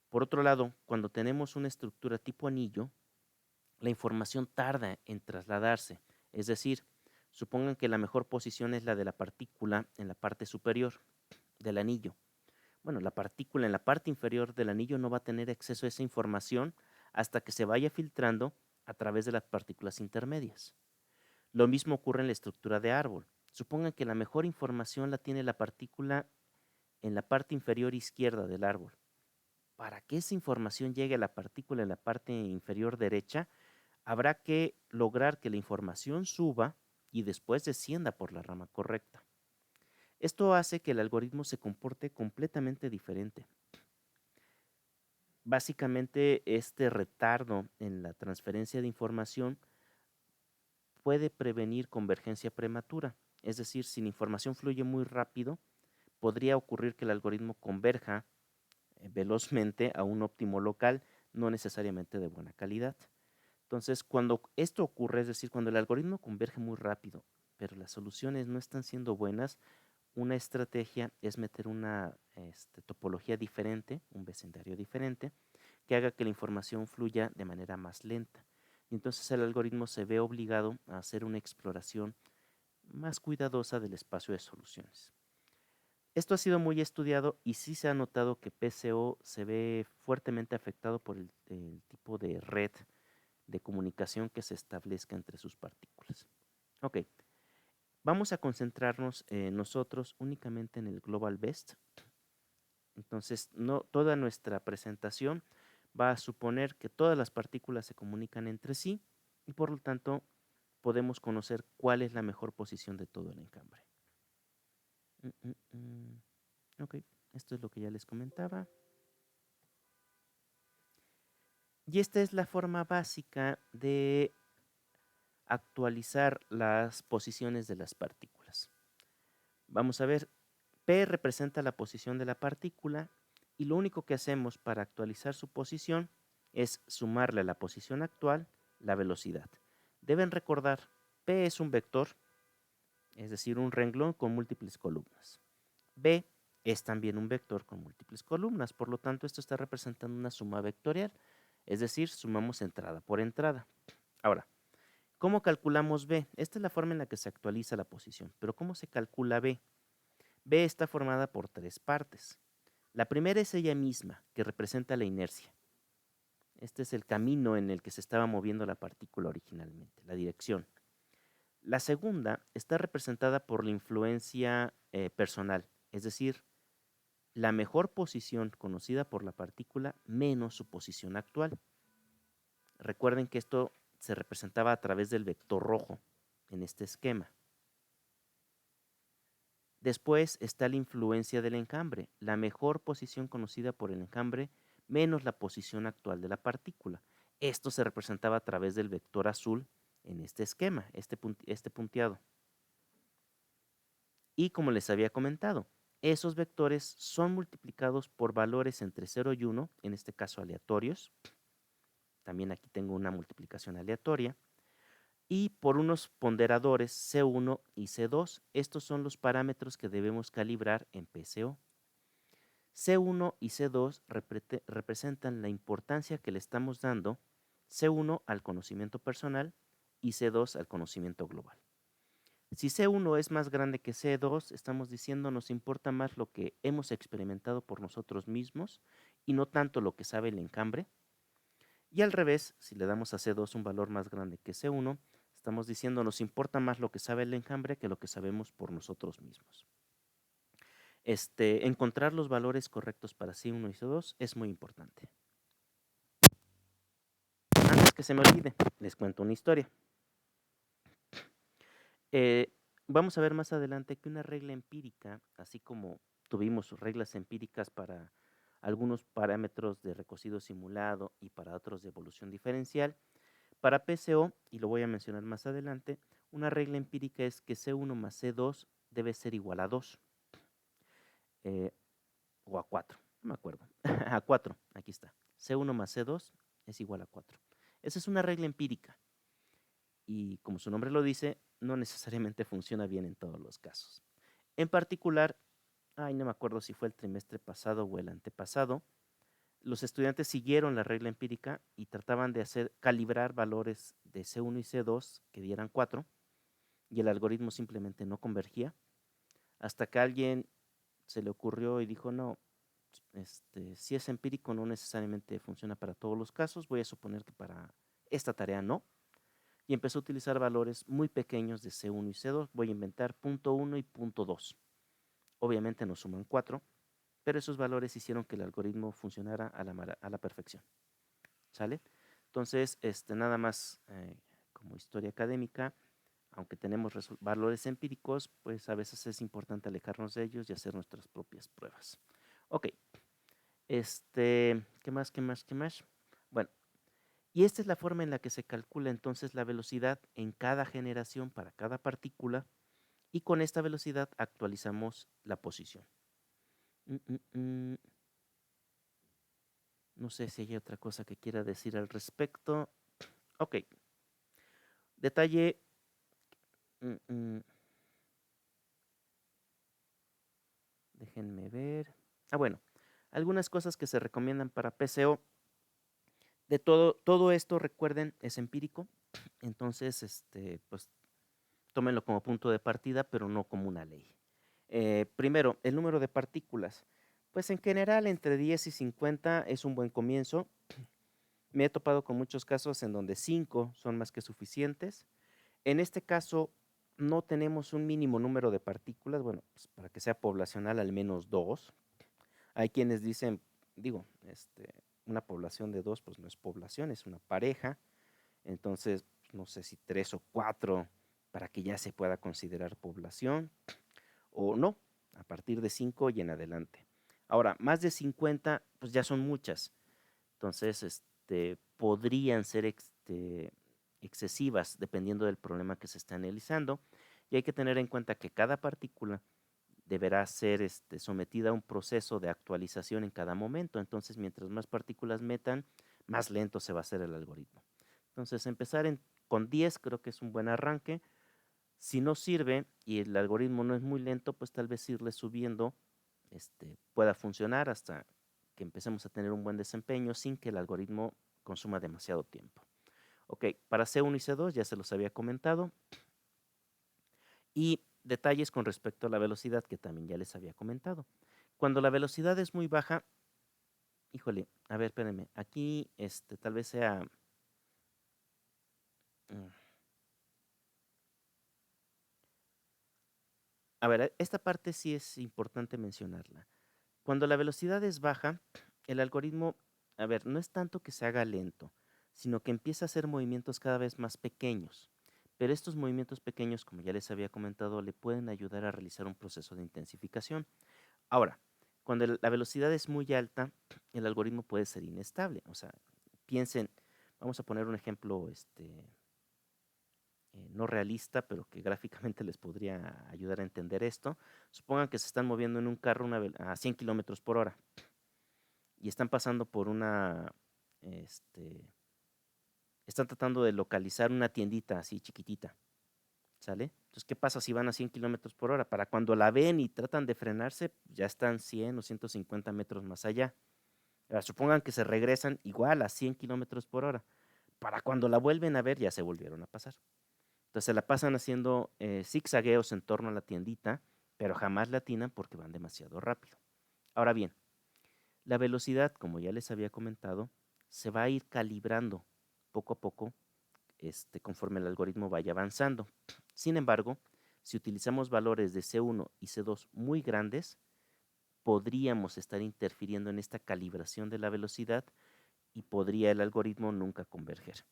Por otro lado, cuando tenemos una estructura tipo anillo, la información tarda en trasladarse. Es decir, supongan que la mejor posición es la de la partícula en la parte superior del anillo. Bueno, la partícula en la parte inferior del anillo no va a tener acceso a esa información hasta que se vaya filtrando a través de las partículas intermedias. Lo mismo ocurre en la estructura de árbol. Supongan que la mejor información la tiene la partícula en la parte inferior izquierda del árbol. Para que esa información llegue a la partícula en la parte inferior derecha, habrá que lograr que la información suba y después descienda por la rama correcta. Esto hace que el algoritmo se comporte completamente diferente. Básicamente, este retardo en la transferencia de información puede prevenir convergencia prematura. Es decir, si la información fluye muy rápido, podría ocurrir que el algoritmo converja velozmente a un óptimo local, no necesariamente de buena calidad. Entonces, cuando esto ocurre, es decir, cuando el algoritmo converge muy rápido, pero las soluciones no están siendo buenas, una estrategia es meter una topología diferente, un vecindario diferente, que haga que la información fluya de manera más lenta. Y entonces el algoritmo se ve obligado a hacer una exploración más cuidadosa del espacio de soluciones. Esto ha sido muy estudiado y sí se ha notado que PCO se ve fuertemente afectado por el tipo de red de comunicación que se establezca entre sus partículas. Ok, vamos a concentrarnos nosotros únicamente en el Global Best. Entonces, no toda nuestra presentación va a suponer que todas las partículas se comunican entre sí y por lo tanto podemos conocer cuál es la mejor posición de todo el enjambre. Ok, esto es lo que ya les comentaba. Y esta es la forma básica de actualizar las posiciones de las partículas. Vamos a ver, P representa la posición de la partícula y lo único que hacemos para actualizar su posición es sumarle a la posición actual la velocidad. Deben recordar, P es un vector, es decir, un renglón con múltiples columnas. B es también un vector con múltiples columnas, por lo tanto esto está representando una suma vectorial, es decir, sumamos entrada por entrada. Ahora, ¿cómo calculamos B? Esta es la forma en la que se actualiza la posición, pero ¿cómo se calcula B? B está formada por tres partes. La primera es ella misma, que representa la inercia. Este es el camino en el que se estaba moviendo la partícula originalmente, la dirección. La segunda está representada por la influencia personal, es decir, la mejor posición conocida por la partícula menos su posición actual. Recuerden que esto se representaba a través del vector rojo en este esquema. Después está la influencia del enjambre, la mejor posición conocida por el enjambre menos la posición actual de la partícula. Esto se representaba a través del vector azul en este esquema, este punteado. Y como les había comentado, esos vectores son multiplicados por valores entre 0 y 1, en este caso aleatorios. También aquí tengo una multiplicación aleatoria. Y por unos ponderadores C1 y C2. Estos son los parámetros que debemos calibrar en PCO. C1 y C2 representan la importancia que le estamos dando, C1 al conocimiento personal y C2 al conocimiento global. Si C1 es más grande que C2, estamos diciendo nos importa más lo que hemos experimentado por nosotros mismos y no tanto lo que sabe el enjambre. Y al revés, si le damos a C2 un valor más grande que C1, estamos diciendo nos importa más lo que sabe el enjambre que lo que sabemos por nosotros mismos. Encontrar los valores correctos para C1 y C2 es muy importante. Antes que se me olvide, les cuento una historia. Vamos a ver más adelante que una regla empírica, así como tuvimos reglas empíricas para algunos parámetros de recocido simulado y para otros de evolución diferencial, para PCO, y lo voy a mencionar más adelante, una regla empírica es que C1 más C2 debe ser igual a 2 o a 4, no me acuerdo, a 4, aquí está, C1 más C2 es igual a 4. Esa es una regla empírica y como su nombre lo dice, no necesariamente funciona bien en todos los casos. En particular, no me acuerdo si fue el trimestre pasado o el antepasado, los estudiantes siguieron la regla empírica y trataban de calibrar valores de C1 y C2 que dieran 4 y el algoritmo simplemente no convergía hasta que a alguien se le ocurrió y dijo, no, si es empírico no necesariamente funciona para todos los casos, voy a suponer que para esta tarea no, y empezó a utilizar valores muy pequeños de C1 y C2, voy a inventar punto 1 y punto 2. Obviamente no suman 4, pero esos valores hicieron que el algoritmo funcionara a la perfección. ¿Sale? Entonces, nada más como historia académica, aunque tenemos valores empíricos, pues a veces es importante alejarnos de ellos y hacer nuestras propias pruebas. Ok, ¿qué más, qué más, qué más? Bueno, y esta es la forma en la que se calcula entonces la velocidad en cada generación para cada partícula y con esta velocidad actualizamos la posición. No sé si hay otra cosa que quiera decir al respecto. Ok, detalle. Déjenme ver. Bueno, algunas cosas que se recomiendan para PCO. De todo esto, recuerden, es empírico. Entonces, pues tómenlo como punto de partida, pero no como una ley. Primero, el número de partículas. Pues en general, entre 10 y 50 es un buen comienzo. Me he topado con muchos casos en donde 5 son más que suficientes. En este caso, no tenemos un mínimo número de partículas. Bueno, pues para que sea poblacional, al menos 2. Hay quienes dicen, digo, una población de 2, pues no es población, es una pareja. Entonces, no sé si 3 o 4 para que ya se pueda considerar población o no, a partir de 5 y en adelante. Ahora, más de 50, pues ya son muchas. Entonces, podrían ser excesivas dependiendo del problema que se está analizando. Y hay que tener en cuenta que cada partícula deberá ser sometida a un proceso de actualización en cada momento. Entonces, mientras más partículas metan, más lento se va a hacer el algoritmo. Entonces, empezar con 10 creo que es un buen arranque. Si no sirve y el algoritmo no es muy lento, pues tal vez irle subiendo pueda funcionar hasta que empecemos a tener un buen desempeño sin que el algoritmo consuma demasiado tiempo. Ok, para C1 y C2 ya se los había comentado. Y detalles con respecto a la velocidad que también ya les había comentado. Cuando la velocidad es muy baja, híjole, a ver, espérenme, aquí tal vez sea... A ver, esta parte sí es importante mencionarla. Cuando la velocidad es baja, el algoritmo, a ver, no es tanto que se haga lento, sino que empieza a hacer movimientos cada vez más pequeños. Pero estos movimientos pequeños, como ya les había comentado, le pueden ayudar a realizar un proceso de intensificación. Ahora, cuando la velocidad es muy alta, el algoritmo puede ser inestable. O sea, piensen, vamos a poner un ejemplo no realista, pero que gráficamente les podría ayudar a entender esto. Supongan que se están moviendo en un carro a 100 kilómetros por hora y están pasando por están tratando de localizar una tiendita así chiquitita, ¿sale? Entonces, ¿qué pasa si van a 100 kilómetros por hora? Para cuando la ven y tratan de frenarse, ya están 100 o 150 metros más allá. Ahora, supongan que se regresan igual a 100 kilómetros por hora. Para cuando la vuelven a ver, ya se volvieron a pasar. Entonces, se la pasan haciendo zigzagueos en torno a la tiendita, pero jamás la atinan porque van demasiado rápido. Ahora bien, la velocidad, como ya les había comentado, se va a ir calibrando poco a poco conforme el algoritmo vaya avanzando. Sin embargo, si utilizamos valores de C1 y C2 muy grandes, podríamos estar interfiriendo en esta calibración de la velocidad y podría el algoritmo nunca converger.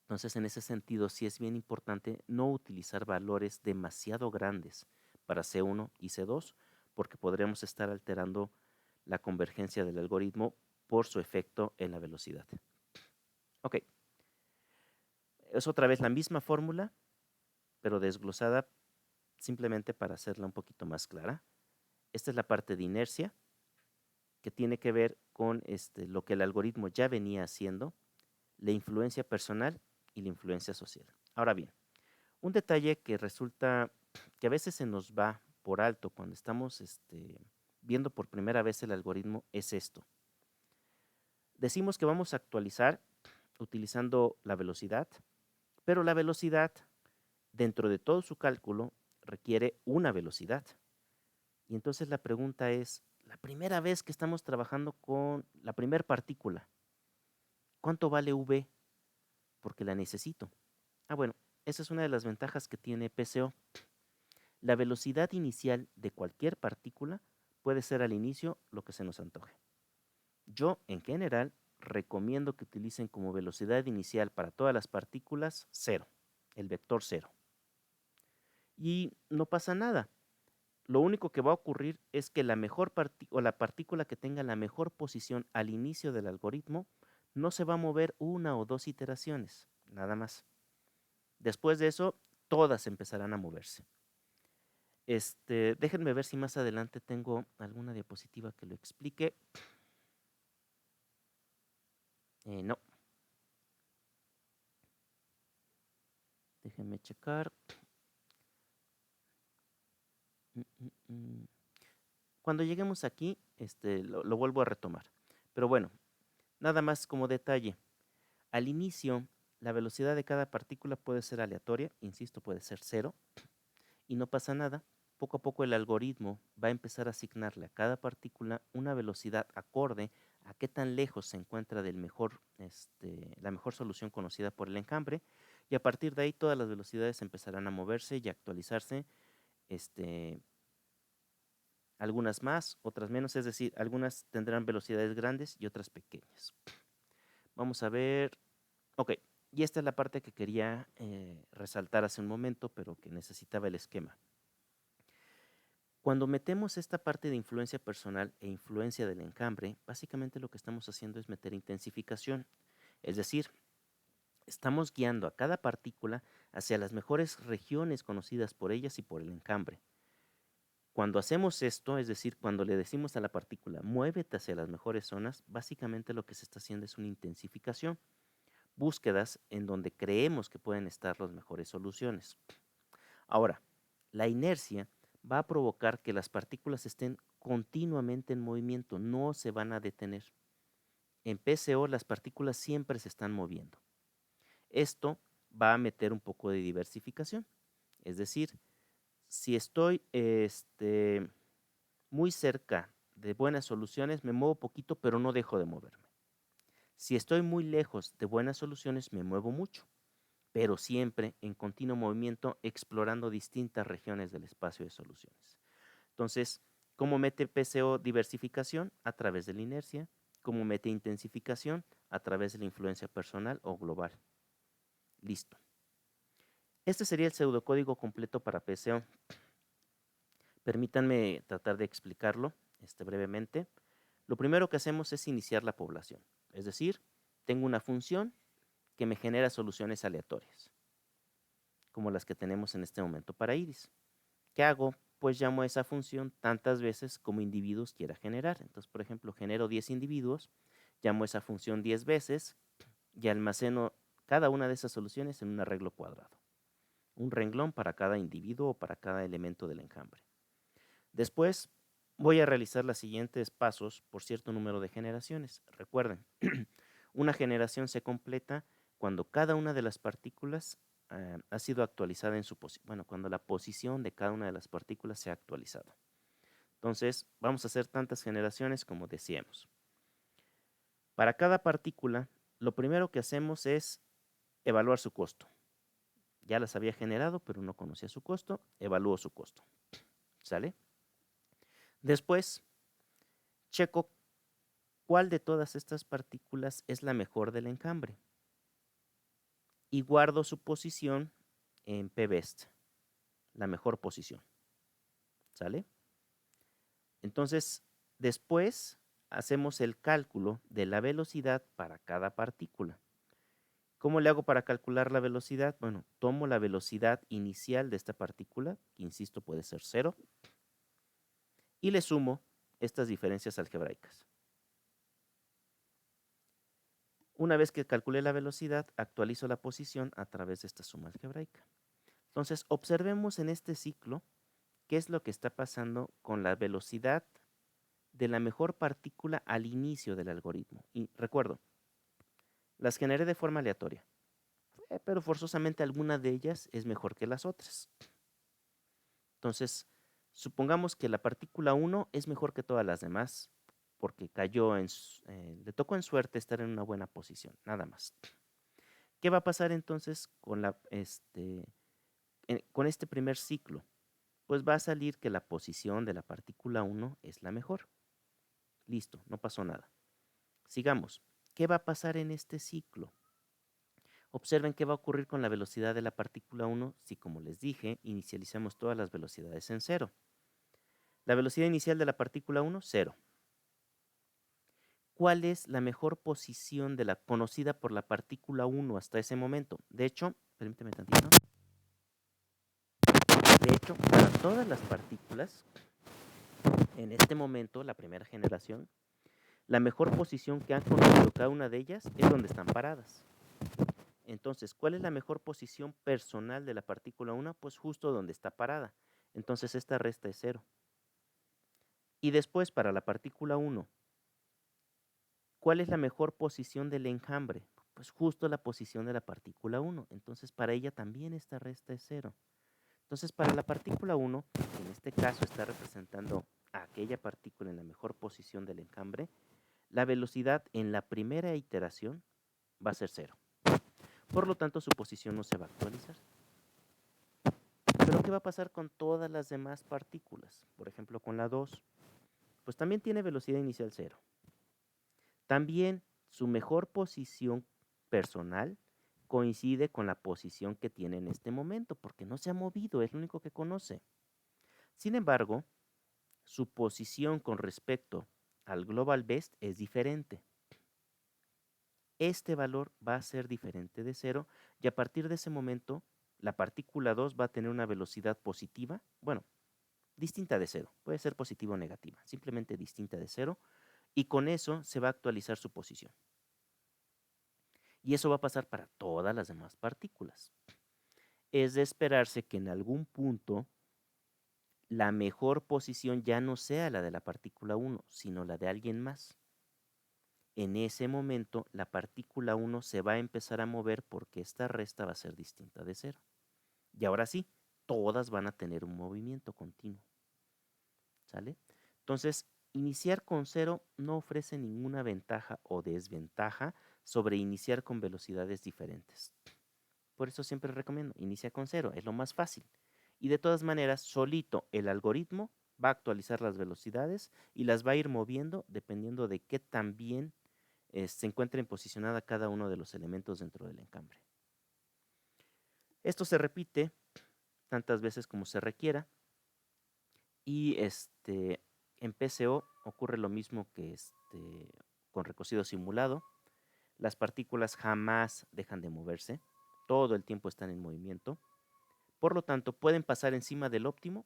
Entonces, en ese sentido, sí es bien importante no utilizar valores demasiado grandes para C1 y C2 porque podríamos estar alterando la convergencia del algoritmo por su efecto en la velocidad. Ok, es otra vez la misma fórmula, pero desglosada simplemente para hacerla un poquito más clara. Esta es la parte de inercia, que tiene que ver con lo que el algoritmo ya venía haciendo, la influencia personal y la influencia social. Ahora bien, un detalle que resulta que a veces se nos va por alto cuando estamos viendo por primera vez el algoritmo es esto. Decimos que vamos a actualizar utilizando la velocidad, pero la velocidad dentro de todo su cálculo requiere una velocidad. Y entonces la pregunta es, la primera vez que estamos trabajando con la primera partícula, ¿cuánto vale v? Porque la necesito. Ah, bueno, esa es una de las ventajas que tiene PCO. La velocidad inicial de cualquier partícula puede ser al inicio lo que se nos antoje. Yo, en general, recomiendo que utilicen como velocidad inicial para todas las partículas 0, el vector 0. Y no pasa nada. Lo único que va a ocurrir es que la partícula que tenga la mejor posición al inicio del algoritmo no se va a mover una o dos iteraciones, nada más. Después de eso, todas empezarán a moverse. Déjenme ver si más adelante tengo alguna diapositiva que lo explique. No. Déjenme checar. Cuando lleguemos aquí, lo vuelvo a retomar. Pero bueno, nada más como detalle. Al inicio, la velocidad de cada partícula puede ser aleatoria, insisto, puede ser 0, y no pasa nada. Poco a poco el algoritmo va a empezar a asignarle a cada partícula una velocidad acorde a qué tan lejos se encuentra del la mejor solución conocida por el enjambre, y a partir de ahí todas las velocidades empezarán a moverse y a actualizarse, algunas más, otras menos, es decir, algunas tendrán velocidades grandes y otras pequeñas. Vamos a ver, ok, y esta es la parte que quería resaltar hace un momento, pero que necesitaba el esquema. Cuando metemos esta parte de influencia personal e influencia del enjambre, básicamente lo que estamos haciendo es meter intensificación, es decir, estamos guiando a cada partícula hacia las mejores regiones conocidas por ellas y por el enjambre. Cuando hacemos esto, es decir, cuando le decimos a la partícula, muévete hacia las mejores zonas, básicamente lo que se está haciendo es una intensificación, búsquedas en donde creemos que pueden estar las mejores soluciones. Ahora, la inercia va a provocar que las partículas estén continuamente en movimiento, no se van a detener. En PCO las partículas siempre se están moviendo. Esto va a meter un poco de diversificación, es decir, si estoy muy cerca de buenas soluciones, me muevo poquito, pero no dejo de moverme. Si estoy muy lejos de buenas soluciones, me muevo mucho, pero siempre en continuo movimiento explorando distintas regiones del espacio de soluciones. Entonces, ¿cómo mete PCO diversificación? A través de la inercia. ¿Cómo mete intensificación? A través de la influencia personal o global. Listo. Este sería el pseudocódigo completo para PCO. Permítanme tratar de explicarlo brevemente. Lo primero que hacemos es iniciar la población. Es decir, tengo una función que me genera soluciones aleatorias, como las que tenemos en este momento para Iris. ¿Qué hago? Pues llamo a esa función tantas veces como individuos quiera generar. Entonces, por ejemplo, genero 10 individuos, llamo a esa función 10 veces y almaceno cada una de esas soluciones en un arreglo cuadrado. Un renglón para cada individuo o para cada elemento del enjambre. Después voy a realizar los siguientes pasos por cierto número de generaciones. Recuerden, una generación se completa cuando cada una de las partículas ha sido actualizada en su posición. Bueno, cuando la posición de cada una de las partículas se ha actualizado. Entonces, vamos a hacer tantas generaciones como deseemos. Para cada partícula, lo primero que hacemos es evaluar su costo. Ya las había generado, pero no conocía su costo. Evalúo su costo. ¿Sale? Después, checo cuál de todas estas partículas es la mejor del enjambre y guardo su posición en pBest, la mejor posición. ¿Sale? Entonces, después hacemos el cálculo de la velocidad para cada partícula. ¿Cómo le hago para calcular la velocidad? Bueno, tomo la velocidad inicial de esta partícula, que insisto puede ser 0, y le sumo estas diferencias algebraicas. Una vez que calculé la velocidad, actualizo la posición a través de esta suma algebraica. Entonces, observemos en este ciclo qué es lo que está pasando con la velocidad de la mejor partícula al inicio del algoritmo. Y recuerdo, las generé de forma aleatoria, pero forzosamente alguna de ellas es mejor que las otras. Entonces, supongamos que la partícula 1 es mejor que todas las demás porque le tocó en suerte estar en una buena posición, nada más. ¿Qué va a pasar entonces con este primer ciclo? Pues va a salir que la posición de la partícula 1 es la mejor. Listo, no pasó nada. Sigamos. ¿Qué va a pasar en este ciclo? Observen qué va a ocurrir con la velocidad de la partícula 1 si, como les dije, inicializamos todas las velocidades en cero. La velocidad inicial de la partícula 1, 0. ¿Cuál es la mejor posición conocida por la partícula 1 hasta ese momento? De hecho, permíteme tantito. De hecho, para todas las partículas, en este momento, la primera generación, la mejor posición que han conocido cada una de ellas es donde están paradas. Entonces, ¿cuál es la mejor posición personal de la partícula 1? Pues justo donde está parada. Entonces, esta resta es 0. Y después, para la partícula 1, ¿cuál es la mejor posición del enjambre? Pues justo la posición de la partícula 1. Entonces, para ella también esta resta es 0. Entonces, para la partícula 1, que en este caso está representando a aquella partícula en la mejor posición del enjambre, la velocidad en la primera iteración va a ser 0. Por lo tanto, su posición no se va a actualizar. Pero, ¿qué va a pasar con todas las demás partículas? Por ejemplo, con la 2, pues también tiene velocidad inicial 0. También su mejor posición personal coincide con la posición que tiene en este momento, porque no se ha movido, es lo único que conoce. Sin embargo, su posición con respecto al global best es diferente. Este valor va a ser diferente de 0 y a partir de ese momento la partícula 2 va a tener una velocidad positiva, bueno, distinta de 0, puede ser positiva o negativa, simplemente distinta de 0, y con eso se va a actualizar su posición. Y eso va a pasar para todas las demás partículas. Es de esperarse que en algún punto la mejor posición ya no sea la de la partícula 1, sino la de alguien más. En ese momento, la partícula 1 se va a empezar a mover porque esta resta va a ser distinta de 0. Y ahora sí, todas van a tener un movimiento continuo. ¿Sale? Entonces, iniciar con 0 no ofrece ninguna ventaja o desventaja sobre iniciar con velocidades diferentes. Por eso siempre recomiendo, inicia con 0, es lo más fácil. Y de todas maneras, solito el algoritmo va a actualizar las velocidades y las va a ir moviendo dependiendo de qué tan bien se encuentren posicionada cada uno de los elementos dentro del enjambre. Esto se repite tantas veces como se requiera y en PCO ocurre lo mismo que con recocido simulado. Las partículas jamás dejan de moverse, todo el tiempo están en movimiento. Por lo tanto, pueden pasar encima del óptimo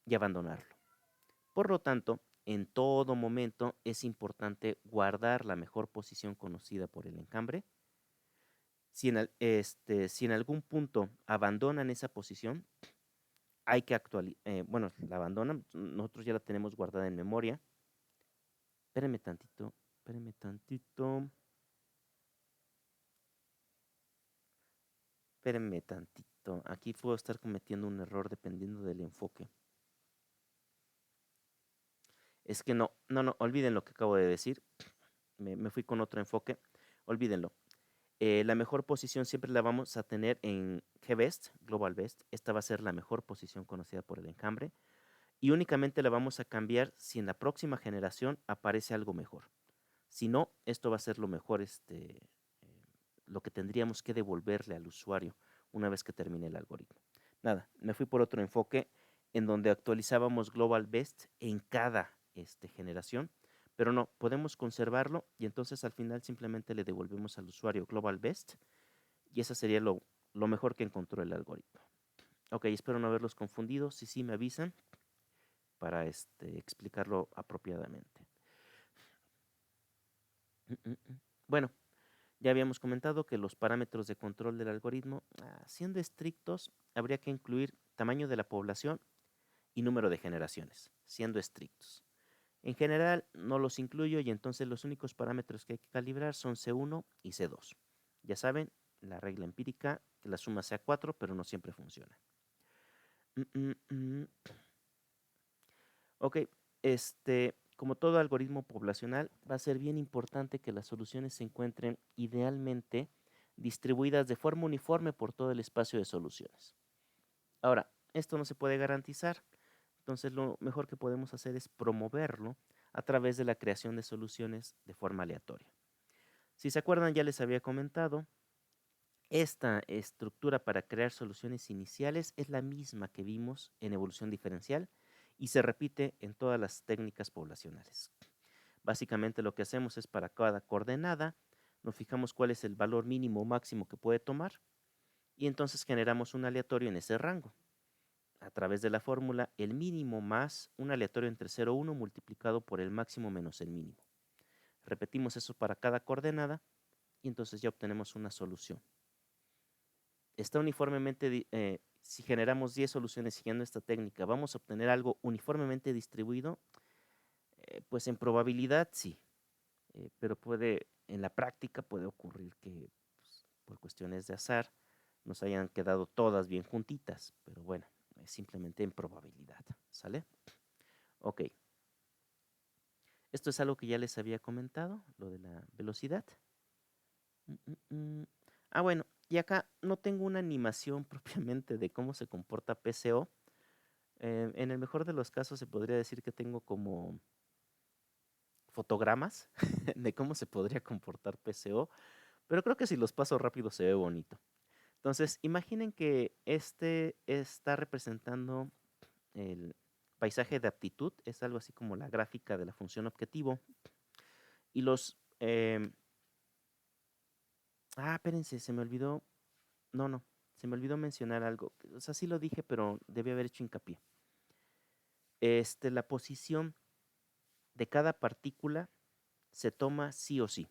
y abandonarlo. Por lo tanto, en todo momento es importante guardar la mejor posición conocida por el enjambre. Si en algún punto abandonan esa posición, hay que bueno, la abandonan, nosotros ya la tenemos guardada en memoria. Espérenme tantito, espérenme tantito. Espérenme tantito. Aquí puedo estar cometiendo un error dependiendo del enfoque. Es que no, olviden lo que acabo de decir. Me fui con otro enfoque. Olvídenlo. La mejor posición siempre la vamos a tener en GBest, Global Best. Esta va a ser la mejor posición conocida por el enjambre. Y únicamente la vamos a cambiar si en la próxima generación aparece algo mejor. Si no, esto va a ser lo mejor, lo que tendríamos que devolverle al usuario una vez que termine el algoritmo. Nada, me fui por otro enfoque en donde actualizábamos Global Best en cada generación, pero no, podemos conservarlo y entonces al final simplemente le devolvemos al usuario Global Best y eso sería lo mejor que encontró el algoritmo. Ok, espero no haberlos confundido. Si sí, me avisan para explicarlo apropiadamente. Bueno, Ya habíamos comentado que los parámetros de control del algoritmo, siendo estrictos, habría que incluir tamaño de la población y número de generaciones, siendo estrictos. En general no los incluyo y entonces los únicos parámetros que hay que calibrar son C1 y C2. Ya saben, la regla empírica, que la suma sea 4, pero no siempre funciona. Ok, como todo algoritmo poblacional, va a ser bien importante que las soluciones se encuentren idealmente distribuidas de forma uniforme por todo el espacio de soluciones. Ahora, esto no se puede garantizar, entonces lo mejor que podemos hacer es promoverlo a través de la creación de soluciones de forma aleatoria. Si se acuerdan, ya les había comentado, esta estructura para crear soluciones iniciales es la misma que vimos en evolución diferencial y se repite en todas las técnicas poblacionales. Básicamente lo que hacemos es para cada coordenada, nos fijamos cuál es el valor mínimo o máximo que puede tomar y entonces generamos un aleatorio en ese rango. A través de la fórmula, el mínimo más un aleatorio entre 0 y 1 multiplicado por el máximo menos el mínimo. Repetimos eso para cada coordenada y entonces ya obtenemos una solución. Está uniformemente, si generamos 10 soluciones siguiendo esta técnica, ¿vamos a obtener algo uniformemente distribuido? Pues en probabilidad sí, pero en la práctica puede ocurrir que pues, por cuestiones de azar nos hayan quedado todas bien juntitas, pero bueno, es simplemente en probabilidad, ¿sale? Ok, esto es algo que ya les había comentado, lo de la velocidad. Bueno, y acá no tengo una animación propiamente de cómo se comporta PCO. En el mejor de los casos se podría decir que tengo como fotogramas de cómo se podría comportar PCO, pero creo que si los paso rápido se ve bonito. Entonces, imaginen que este está representando el paisaje de aptitud, es algo así como la gráfica de la función objetivo. Y espérense, se me olvidó. No, se me olvidó mencionar algo. O sea, sí lo dije, pero debí haber hecho hincapié. La posición de cada partícula se toma sí o sí.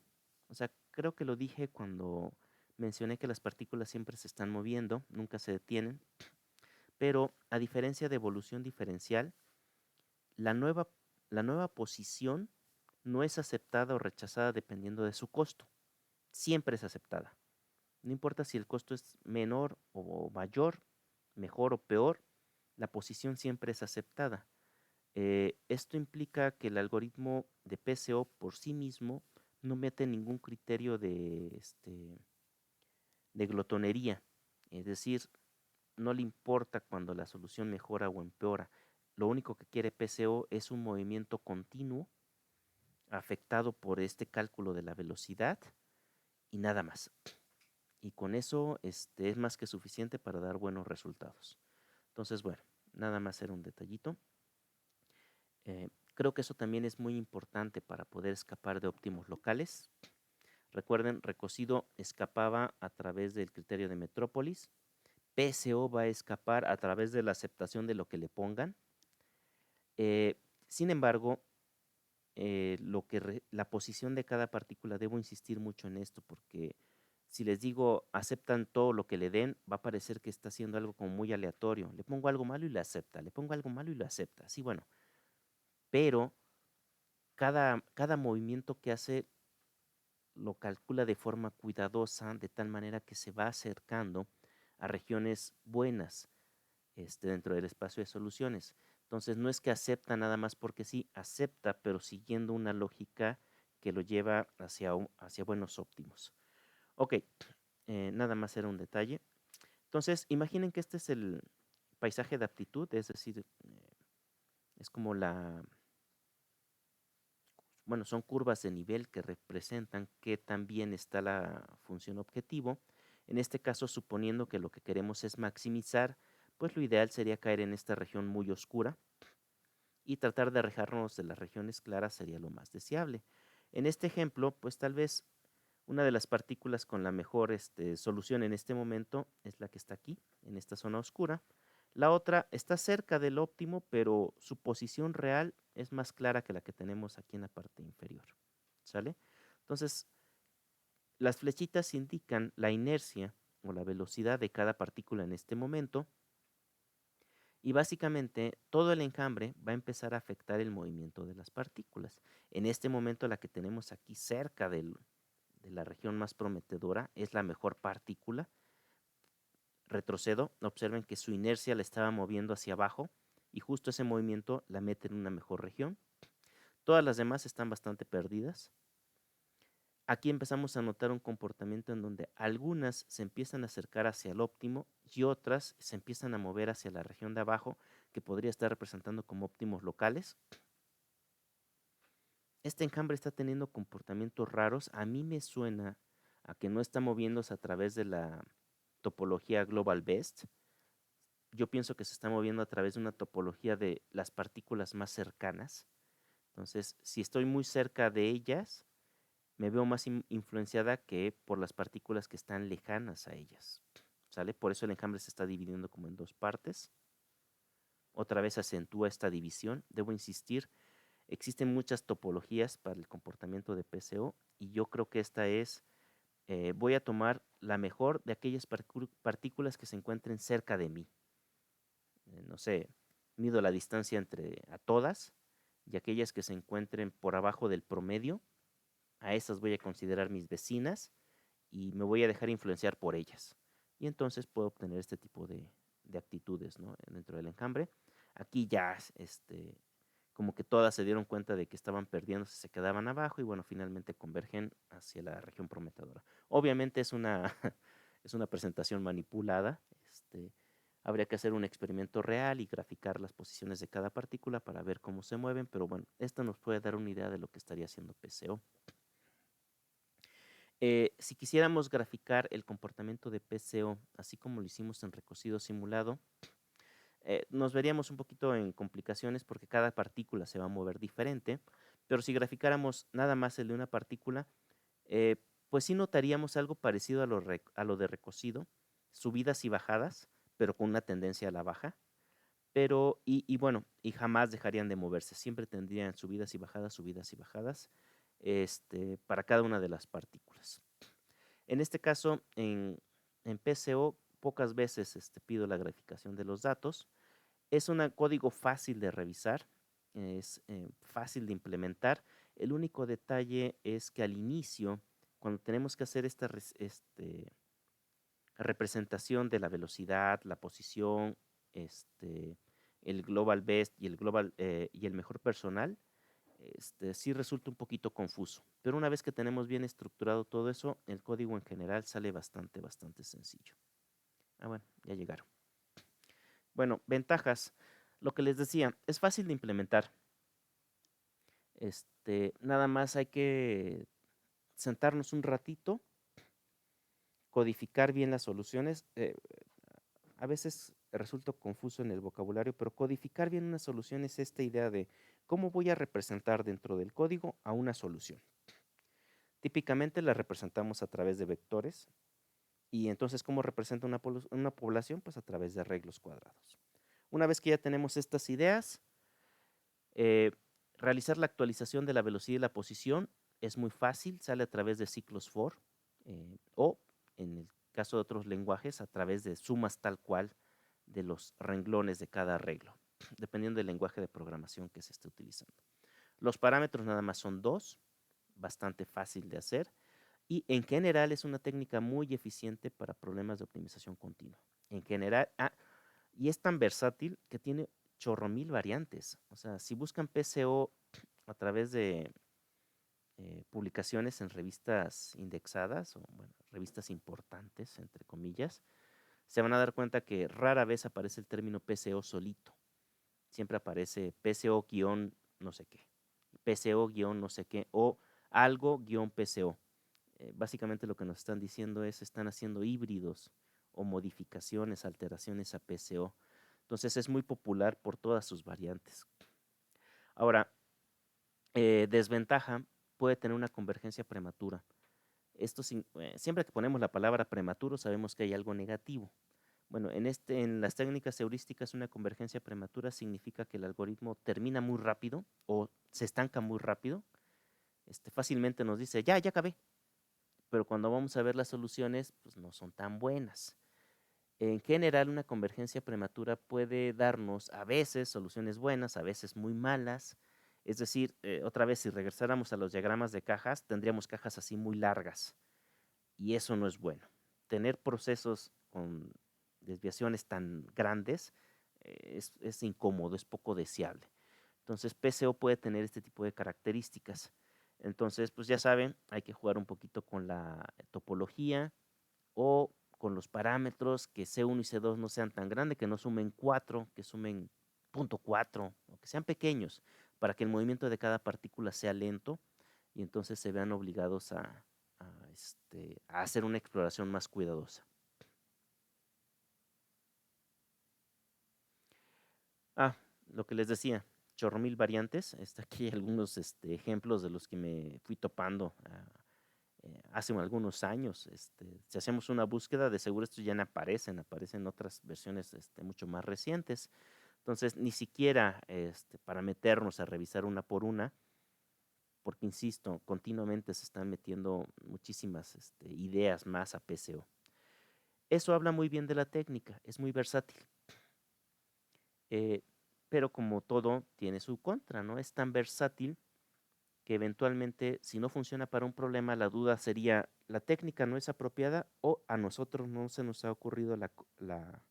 O sea, creo que lo dije cuando mencioné que las partículas siempre se están moviendo, nunca se detienen, pero a diferencia de evolución diferencial, la nueva, la nueva posición no es aceptada o rechazada dependiendo de su costo. Siempre es aceptada. No importa si el costo es menor o mayor, mejor o peor, la posición siempre es aceptada. Esto implica que el algoritmo de PCO por sí mismo no mete ningún criterio de glotonería. Es decir, no le importa cuando la solución mejora o empeora. Lo único que quiere PCO es un movimiento continuo afectado por este cálculo de la velocidad y nada más. Y con eso es más que suficiente para dar buenos resultados. Entonces, bueno, nada más era un detallito. Creo que eso también es muy importante para poder escapar de óptimos locales. Recuerden, Recocido escapaba a través del criterio de Metrópolis. PSO va a escapar a través de la aceptación de lo que le pongan. Sin embargo, la posición de cada partícula, debo insistir mucho en esto porque si les digo aceptan todo lo que le den, va a parecer que está haciendo algo como muy aleatorio. Le pongo algo malo y lo acepta, le pongo algo malo y lo acepta. Sí, bueno, pero cada movimiento que hace lo calcula de forma cuidadosa, de tal manera que se va acercando a regiones buenas dentro del espacio de soluciones. Entonces, no es que acepta nada más porque sí, acepta, pero siguiendo una lógica que lo lleva hacia buenos óptimos. Ok, nada más era un detalle. Entonces, imaginen que este es el paisaje de aptitud, es decir, es como bueno, son curvas de nivel que representan qué tan bien está la función objetivo. En este caso, suponiendo que lo que queremos es maximizar, pues lo ideal sería caer en esta región muy oscura y tratar de alejarnos de las regiones claras sería lo más deseable. En este ejemplo, pues tal vez una de las partículas con la mejor solución en este momento es la que está aquí, en esta zona oscura. La otra está cerca del óptimo, pero su posición real es más clara que la que tenemos aquí en la parte inferior. ¿Sale? Entonces, Las flechitas indican la inercia o la velocidad de cada partícula en este momento y básicamente todo el enjambre va a empezar a afectar el movimiento de las partículas. En este momento la que tenemos aquí cerca de la región más prometedora es la mejor partícula. Retrocedo, observen que su inercia la estaba moviendo hacia abajo y justo ese movimiento la mete en una mejor región. Todas las demás están bastante perdidas. Aquí empezamos a notar un comportamiento en donde algunas se empiezan a acercar hacia el óptimo y otras se empiezan a mover hacia la región de abajo, que podría estar representando como óptimos locales. Este enjambre está teniendo comportamientos raros. A mí me suena a que no está moviéndose a través de la topología Global Best. Yo pienso que se está moviendo a través de una topología de las partículas más cercanas. Entonces, si estoy muy cerca de ellas, me veo más influenciada que por las partículas que están lejanas a ellas. ¿Sale? Por eso el enjambre se está dividiendo como en dos partes. Otra vez acentúa esta división. Debo insistir, existen muchas topologías para el comportamiento de PCO y yo creo que esta es, voy a tomar la mejor de aquellas partículas que se encuentren cerca de mí. No sé, mido la distancia entre a todas y aquellas que se encuentren por abajo del promedio, a esas voy a considerar mis vecinas y me voy a dejar influenciar por ellas. Y entonces puedo obtener este tipo de actitudes, ¿no? Dentro del enjambre. Aquí ya, como que todas se dieron cuenta de que estaban perdiendo, se quedaban abajo y bueno, finalmente convergen hacia la región prometedora. Obviamente es una, es una presentación manipulada. Habría que hacer un experimento real y graficar las posiciones de cada partícula para ver cómo se mueven, pero bueno, esto nos puede dar una idea de lo que estaría haciendo PCO. Si quisiéramos graficar el comportamiento de PCO, así como lo hicimos en recocido simulado, nos veríamos un poquito en complicaciones porque cada partícula se va a mover diferente, pero si graficáramos nada más el de una partícula, eh, pues sí notaríamos algo parecido a lo de recocido, subidas y bajadas, pero con una tendencia a la baja, pero, y bueno, y jamás dejarían de moverse, siempre tendrían subidas y bajadas, para cada una de las partículas. En este caso, en PCO, pocas veces pido la graficación de los datos. Es un código fácil de revisar, es fácil de implementar. El único detalle es que al inicio, cuando tenemos que hacer esta representación de la velocidad, la posición, el global best y y el mejor personal, sí resulta un poquito confuso. Pero una vez que tenemos bien estructurado todo eso, el código en general sale bastante sencillo. Ah, bueno, ya llegaron. Bueno, ventajas. Lo que les decía, es fácil de implementar. Nada más hay que sentarnos un ratito, codificar bien las soluciones. A veces resulta confuso en el vocabulario, pero codificar bien una solución es esta idea de cómo voy a representar dentro del código a una solución. Típicamente la representamos a través de vectores y entonces ¿cómo representa una población? Pues a través de arreglos cuadrados. Una vez que ya tenemos estas ideas, eh, realizar la actualización de la velocidad y la posición es muy fácil, sale a través de ciclos for o en el caso de otros lenguajes a través de sumas tal cual de los renglones de cada arreglo, dependiendo del lenguaje de programación que se esté utilizando. Los parámetros nada más son dos, bastante fácil de hacer y en general es una técnica muy eficiente para problemas de optimización continua. En general, y es tan versátil que tiene chorro mil variantes. O sea, si buscan PCO a través de publicaciones en revistas indexadas o bueno, revistas importantes, entre comillas, se van a dar cuenta que rara vez aparece el término PCO solito. Siempre aparece PCO guión no sé qué, PCO guión no sé qué o algo guión PCO. Básicamente lo que nos están diciendo es están haciendo híbridos o modificaciones, alteraciones a PCO. Entonces es muy popular por todas sus variantes. Ahora, desventaja puede tener una convergencia prematura. Esto siempre que ponemos la palabra prematuro sabemos que hay algo negativo. Bueno, en las técnicas heurísticas una convergencia prematura significa que el algoritmo termina muy rápido o se estanca muy rápido. Fácilmente nos dice, ya acabé. pero cuando vamos a ver las soluciones, pues no son tan buenas. En general, una convergencia prematura puede darnos a veces soluciones buenas, a veces muy malas. Es decir, otra vez, si regresáramos a los diagramas de cajas, tendríamos cajas así muy largas y eso no es bueno. Tener procesos con desviaciones tan grandes es incómodo, es poco deseable. Entonces, PCO puede tener este tipo de características. Entonces, pues ya saben, hay que jugar un poquito con la topología o con los parámetros, que C1 y C2 no sean tan grandes, que no sumen 4, que sumen 0.4, o que sean pequeños, para que el movimiento de cada partícula sea lento y entonces se vean obligados a hacer una exploración más cuidadosa. Ah, lo que les decía, chorro mil variantes. Está aquí algunos ejemplos de los que me fui topando hace algunos años. Si hacemos una búsqueda, de seguro estos ya no aparecen otras versiones mucho más recientes. Entonces, ni siquiera para meternos a revisar una por una, porque insisto, continuamente se están metiendo muchísimas ideas más a PCO. Eso habla muy bien de la técnica, es muy versátil. Eh, pero como todo tiene su contra, ¿no? Es tan versátil que eventualmente, si no funciona para un problema, la duda sería, ¿la técnica no es apropiada o a nosotros no se nos ha ocurrido la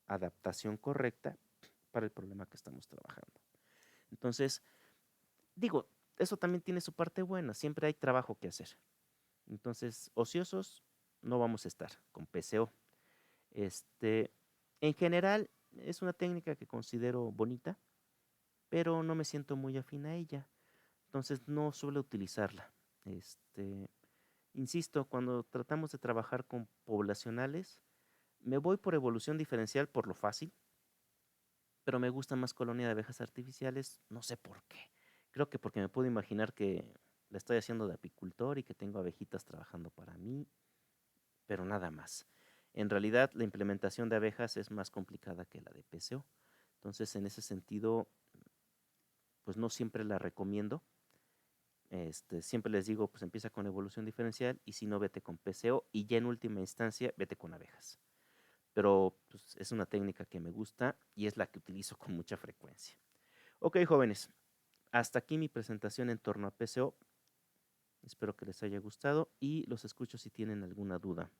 adaptación correcta para el problema que estamos trabajando? Entonces, digo, eso también tiene su parte buena, siempre hay trabajo que hacer. Entonces, ociosos no vamos a estar con PCO. En general, es una técnica que considero bonita, pero no me siento muy afín a ella. Entonces no suelo utilizarla. Insisto, cuando tratamos de trabajar con poblacionales, me voy por evolución diferencial por lo fácil, pero me gusta más colonia de abejas artificiales, no sé por qué. Creo que porque me puedo imaginar que la estoy haciendo de apicultor y que tengo abejitas trabajando para mí, pero nada más. En realidad, la implementación de abejas es más complicada que la de PCO. Entonces, en ese sentido, pues no siempre la recomiendo. Siempre les digo, pues empieza con evolución diferencial y si no, vete con PCO y ya en última instancia, vete con abejas. Pero pues, es una técnica que me gusta y es la que utilizo con mucha frecuencia. Ok, jóvenes, hasta aquí mi presentación en torno a PCO. Espero que les haya gustado y los escucho si tienen alguna duda.